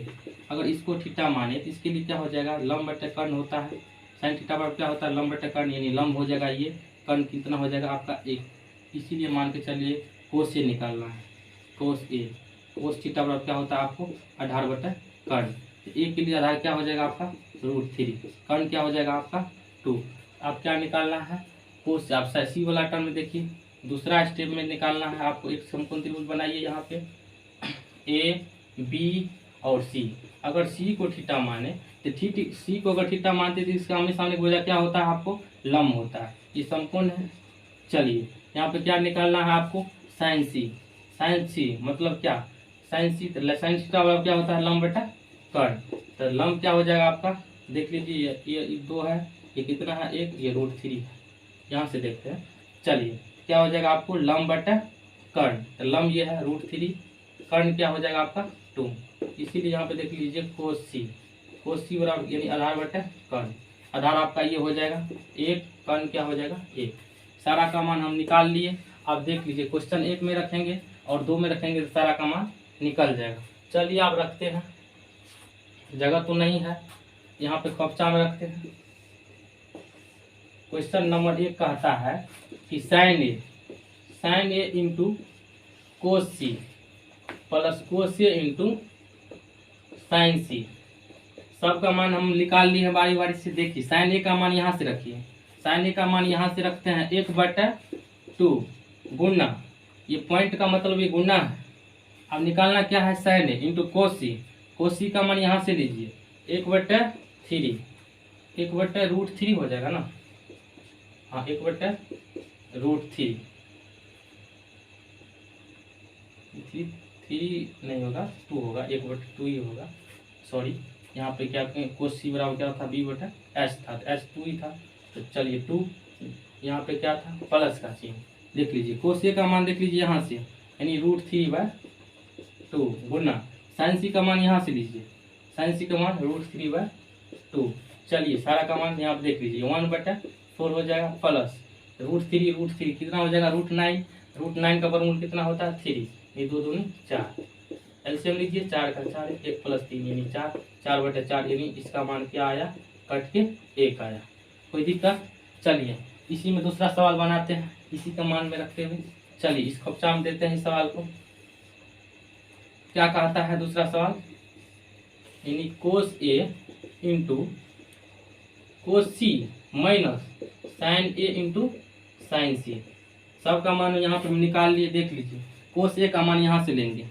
अगर इसको थीटा माने तो इसके लिए क्या हो जाएगा, लंब बटे कर्ण होता है, साइन थीटा बराबर क्या होता है, लंब बटे कर्ण, यानी लंब हो जाएगा ये, कर्ण कितना हो जाएगा आपका 1। इसीलिए मान के चलिए cos A निकालना है, cos A, cos थीटा बराबर क्या होता है आपको, आधार बटे कर्ण। तो A के लिए आधार क्या हो जाएगा आपका √3, कर्ण क्या हो जाएगा आपका 2। आप क्या निकालना है, cos। आप C वाला टर्म में देखिए, दूसरा स्टेप में निकालना है आपको, एक समकोण त्रिभुज बनाइए यहाँ पे A B और C। अगर C को थीटा माने तो C को अगर थीटा मानते तो इसका आमने सामने बोला क्या होता है आपको, लंब होता है, ये समकोण है। चलिए यहाँ पे क्या निकालना है आपको, sin C मतलब क्या, sin C, तो sin थीटा बराबर क्या होता है, लंब बटा कर्ण। तो लंब क्या हो जाएगा आपका, देख लीजिए ये 2 है, ये कितना है 1, ये √3 है। यहाँ से देखते हैं, चलिए क्या हो जाएगा आपको, लंब बटा कर्ण। तो लंब ये है √3, कर्ण क्या हो जाएगा आपका 2। इसीलिए यहाँ पे देख लीजिए cos C बराबर यानी आधार बटे कर्ण, आधार आपका ये हो जाएगा 1, कर्ण क्या हो जाएगा 1। सारा का मान हम निकाल लिए। आप देख लीजिए क्वेश्चन 1 में रखेंगे और 2 में रखेंगे तो सारा का मान निकल जाएगा। चलिए आप रखते हैं, जगह तो नहीं है, यहाँ पे कपचा में रखते हैं। क्वेश्चन नंबर 1 कहता है कि sin A into cos C plus cos A into sin C, सबका मान हम निकाल लिए हैं बारी बारी से। देखिए sin A का मान यहाँ से रखिए, sin A का मान यहाँ से रखते हैं 1/2 गुना, ये पॉइंट का मतलब ये गुना है। अब निकालना क्या है, sin A into cos C का मान यहाँ से लीजिए 1/3, 1/√3 हो जाएगा ना, हाँ 1/√3, 3 नहीं होगा 2 होगा, 1/2 ही होगा, सॉरी। यहाँ पे क्या cos C बराबर क्या था, B/H था, तो H 2 ही था। तो चलिए 2, यहाँ पे क्या था प्लस का चिन्ह। देख लीजिए cos A का मान देख लीजिए यहाँ से, यानी √3/2 गुना sin C का मान यहाँ से लीजिए, sin C का मान √3/2। चलिए सारा का मान यहाँ पे देख लीजिए 1/4 हो जाएगा, प्लस √3 कितना हो जाएगा, √9 का वर्गमूल कितना होता है 3, ये 2 दूनी 4, एलसीएम लीजिए 4 का 4, 1 + 3 यानी 4, 4/4 यानी इसका मान क्या आया, कट के 1 आया। कोई दिक्कत। चलिए इसी में दूसरा सवाल बनाते हैं, इसी का मान में रखते हुए। चलिए इस कक्षा में देते हैं इस सवाल को, क्या कहता है दूसरा सवाल, यानी cos A into cos C minus sin A into sin C, सबका मान यहाँ पे निकाल लिए। देख लीजिए cos A का मान यहाँ से लेंगे,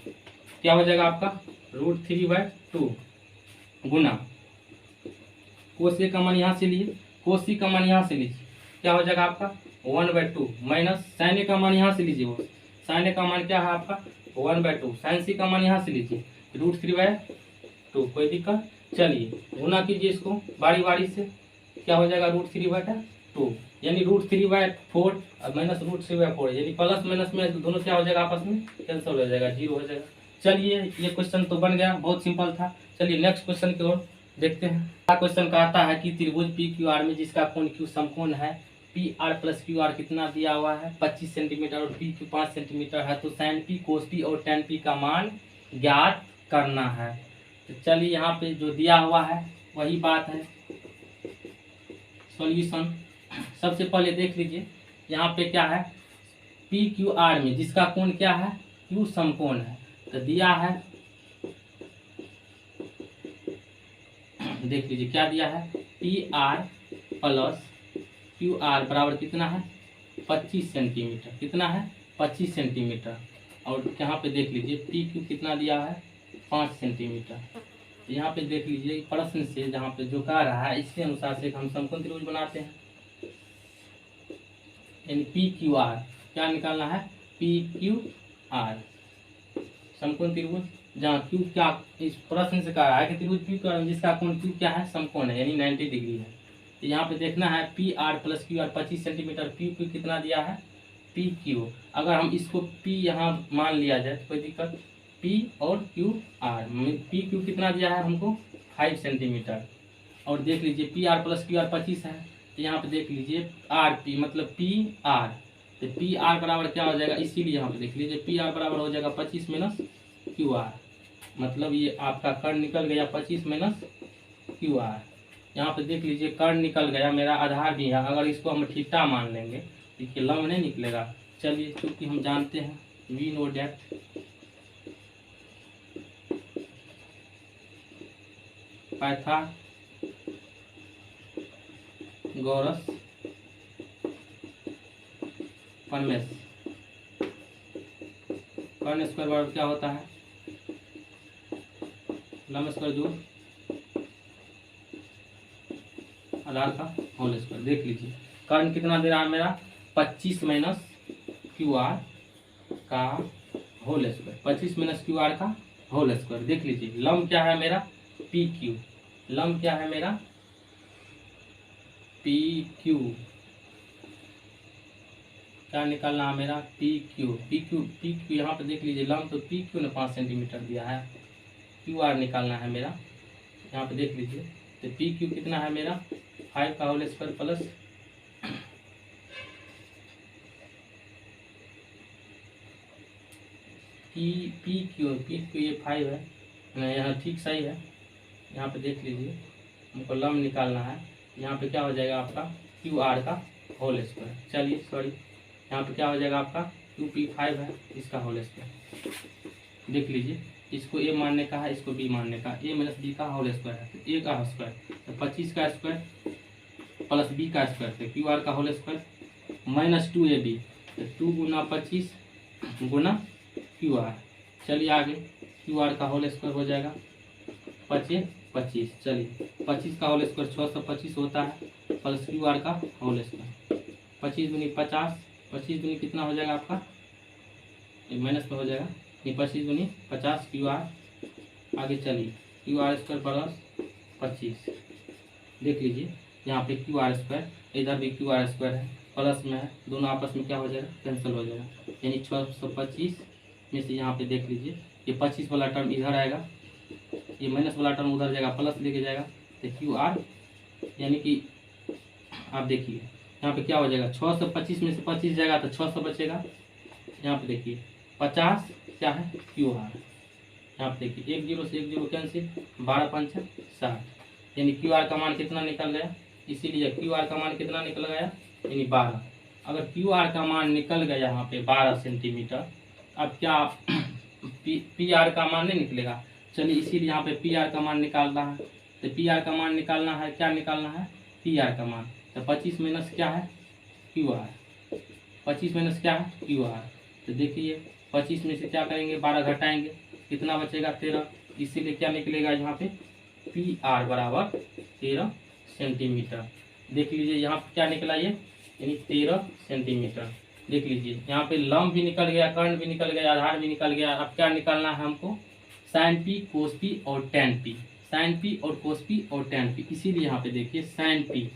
क्या हो जाएगा आपका √3/2 गुना cos A का मान यहाँ से लिए, cos C का मान यहाँ से लीजिए, क्या हो जाएगा आपका 1/2 माइनस sin A का मान यहाँ से लीजिए, वो sin A का मान क्या है आपका 1/2, sin C का मान यहाँ से लीजिए √3/2। कोई दिक्कत। चलिए गुना कीजिए इसको बारी बारी से, क्या हो जाएगा √3/2 यानी √3/4 और माइनस √3/4, यानी प्लस माइनस में दोनों क्या हो जाएगा आपस में कैंसिल हो जाएगा, 0 हो जाएगा। चलिए ये क्वेश्चन तो बन गया, बहुत सिंपल था। चलिए नेक्स्ट क्वेश्चन की ओर देखते हैं। क्वेश्चन कहता है कि त्रिभुज PQR में जिसका कोण Q समकोण है, PR + QR कितना दिया हुआ है 25 सेंटीमीटर और PQ 5 सेंटीमीटर है, तो sin P cos P और tan P का मान ज्ञात करना है। तो चलिए यहाँ पे जो दिया हुआ है वही बात है, सॉल्यूशन। सबसे पहले देख लीजिए यहाँ पे क्या है, PQR में जिसका कोण क्या है Q समकोण है, तो दिया है देख लीजिए क्या दिया है, P R plus Q R बराबर कितना है 25 सेंटीमीटर, कितना है 25 सेंटीमीटर। और यहाँ पे देख लीजिए पी क्यू कितना दिया है 5 सेंटीमीटर। तो यहाँ पे देख लीजिए प्रश्न से जहाँ पे जो कह रहा है इसके अनुसार से हम समकोण त्रिभुज बनाते हैं। यानी पी क्यू आर क्या निकालना है, पी क्यू आर समकोण त्रिभुज, जहाँ क्यू क्या इस प्रश्न से कह रहा है कि त्रिभुज पी क्यू जिसका कोण क्यू क्या है समकोण है, यानी 90 डिग्री है। तो यहाँ पे देखना है P R plus Q R 25 centimetre, P Q कितना दिया है पी क्यू। अगर हम इसको पी यहाँ मान लिया जाए तो कोई दिक्कत, पी और क्यू आर, पी क्यू कितना दिया है हमको 5 सेंटीमीटर। और देख लीजिए P R plus Q R 25 है, तो यहाँ पे देख लीजिए आर पी मतलब पी आर, तो पी आर बराबर क्या हो जाएगा, इसीलिए यहाँ पे देख लीजिए पी आर बराबर हो जाएगा 25 माइनस क्यू आर, मतलब ये आपका कर्ण निकल गया 25 माइनस क्यू आर। यहाँ पे देख लीजिए कर्ण निकल गया, मेरा आधार भी है, अगर इसको हम थीटा मान लेंगे देखिए लंब नहीं निकलेगा। चलिए क्योंकि हम जानते हैं वी नो डैट पाइथागोरस प्रमेय, कर्ण स्क्वायर बराबर क्या होता है लंब स्क्वायर जोड़ आधार का होल स्क्वायर। देख लीजिए कर्ण कितना दे रहा है मेरा 25 माइनस क्यू आर का whole square, 25 minus Q R का होल स्क्वायर। देख लीजिए लंब क्या है मेरा पी क्यू, लंब क्या है मेरा पी क्यू, क्या निकालना है मेरा पी क्यू, पी क्यू यहाँ पे देख लीजिए लंब तो पी क्यू ने 5 सेंटीमीटर दिया है, क्यू आर निकालना है मेरा, यहाँ पे देख लीजिए तो पी क्यू कितना है मेरा 5 का whole square plus P Q ये 5 है, यहाँ ठीक सही है। यहाँ पे देख लीजिए हमको लंब निकालना है, यहाँ पे क्या हो जाएगा आपका क्यू आर का होल स्क्वायर, चलिए सॉरी यहाँ पे क्या हो जाएगा आपका क्यू पी 5 है इसका होल स्क्वायर। देख लीजिए इसको ए मानने का है, इसको बी मानने का, ए माइनस बी का होल स्क्वायर है, तो ए का स्क्वायर तो 25 का स्क्वायर प्लस बी का स्क्वायर, तो क्यू आर का होल स्क्वायर माइनस 2ab, तो 2 गुना 25 गुना क्यू आर। चलिए आगे क्यू आर का होल स्क्वायर हो जाएगा 25, चलिए 25 का होल स्क्वायर 625 होता है प्लस क्यू आर का होल स्क्वायर, 25 दूनी 50, 25 दूनी कितना हो जाएगा आपका माइनस में हो जाएगा, 25 दूनी 50 क्यू आर। आगे चलिए क्यू आर स्क्वायर प्लस 25, देख लीजिए यहाँ पे क्यू आर स्क्वायर, इधर भी क्यू आर स्क्वायर है प्लस में है, दोनों आपस में क्या हो जाएगा कैंसिल हो जाएगा, यानी 625 में से यहाँ पे देख लीजिए ये 25 वाला टर्म इधर आएगा, ये माइनस वाला टर्म उधर जाएगा प्लस लेके जाएगा, तो क्यू आर यानी कि आप देखिए यहाँ पे क्या हो जाएगा 625 में से 25 जाएगा तो 600 बचेगा, यहाँ पे देखिए 50 क्या है क्यू आर, यहाँ पे देखिए 1 0 से 1 0 कैंसिल, 12 5 60, यानी क्यू आर का मान कितना निकल गया, इसीलिए क्यू आर का मान कितना निकल गया यानी 12। अगर क्यू आर का मान निकल गया यहाँ पे 12 सेंटीमीटर, अब क्या पी आर का मान नहीं निकलेगा, चलिए इसीलिए यहाँ पे पी आर का मान निकालना है, तो पी आर का मान निकालना है, क्या निकालना है पी आर का मान, तो 25 माइनस क्या है क्यू आर, 25 माइनस क्या है क्यू आर, तो देखिए 25 में से क्या करेंगे 12 घटाएंगे कितना बचेगा 13, इसीलिए क्या निकलेगा यहाँ पे पी आर बराबर 13 सेंटीमीटर। देख लीजिए यहाँ पे क्या निकला ये यानी 13 सेंटीमीटर। देख लीजिए यहाँ पे लंब भी निकल गया, कर्ण भी निकल गया, आधार भी निकल गया। अब क्या निकालना है हमको साइन पी कोस पी और टेन पी, साइन पी और कोस पी और टेन पी, इसीलिए यहाँ पे देखिए साइन पी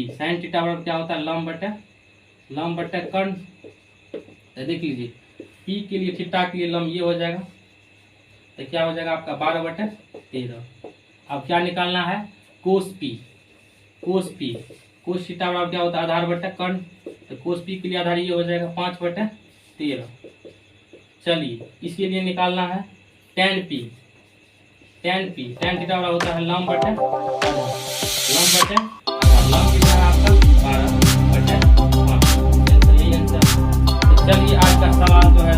साइन थीटा बराबर क्या होता है लंब बटा कर्ण। देख लीजिए पी के लिए थीटा के लिए लंब ये हो जाएगा, तो क्या हो जाएगा आपका 12/13। अब क्या निकालना है कोस पी कोस थीटा बराबर क्या होता है आधार बटा कर्ण, तो कोस पी के लिए आधार ये हो जाएगा 5/13। चलिए इसके लिए निकालना है टेन थीटा बराबर होता है लंब बटा लंब कितना है आपका 12/5। चलिए आज का सवाल जो है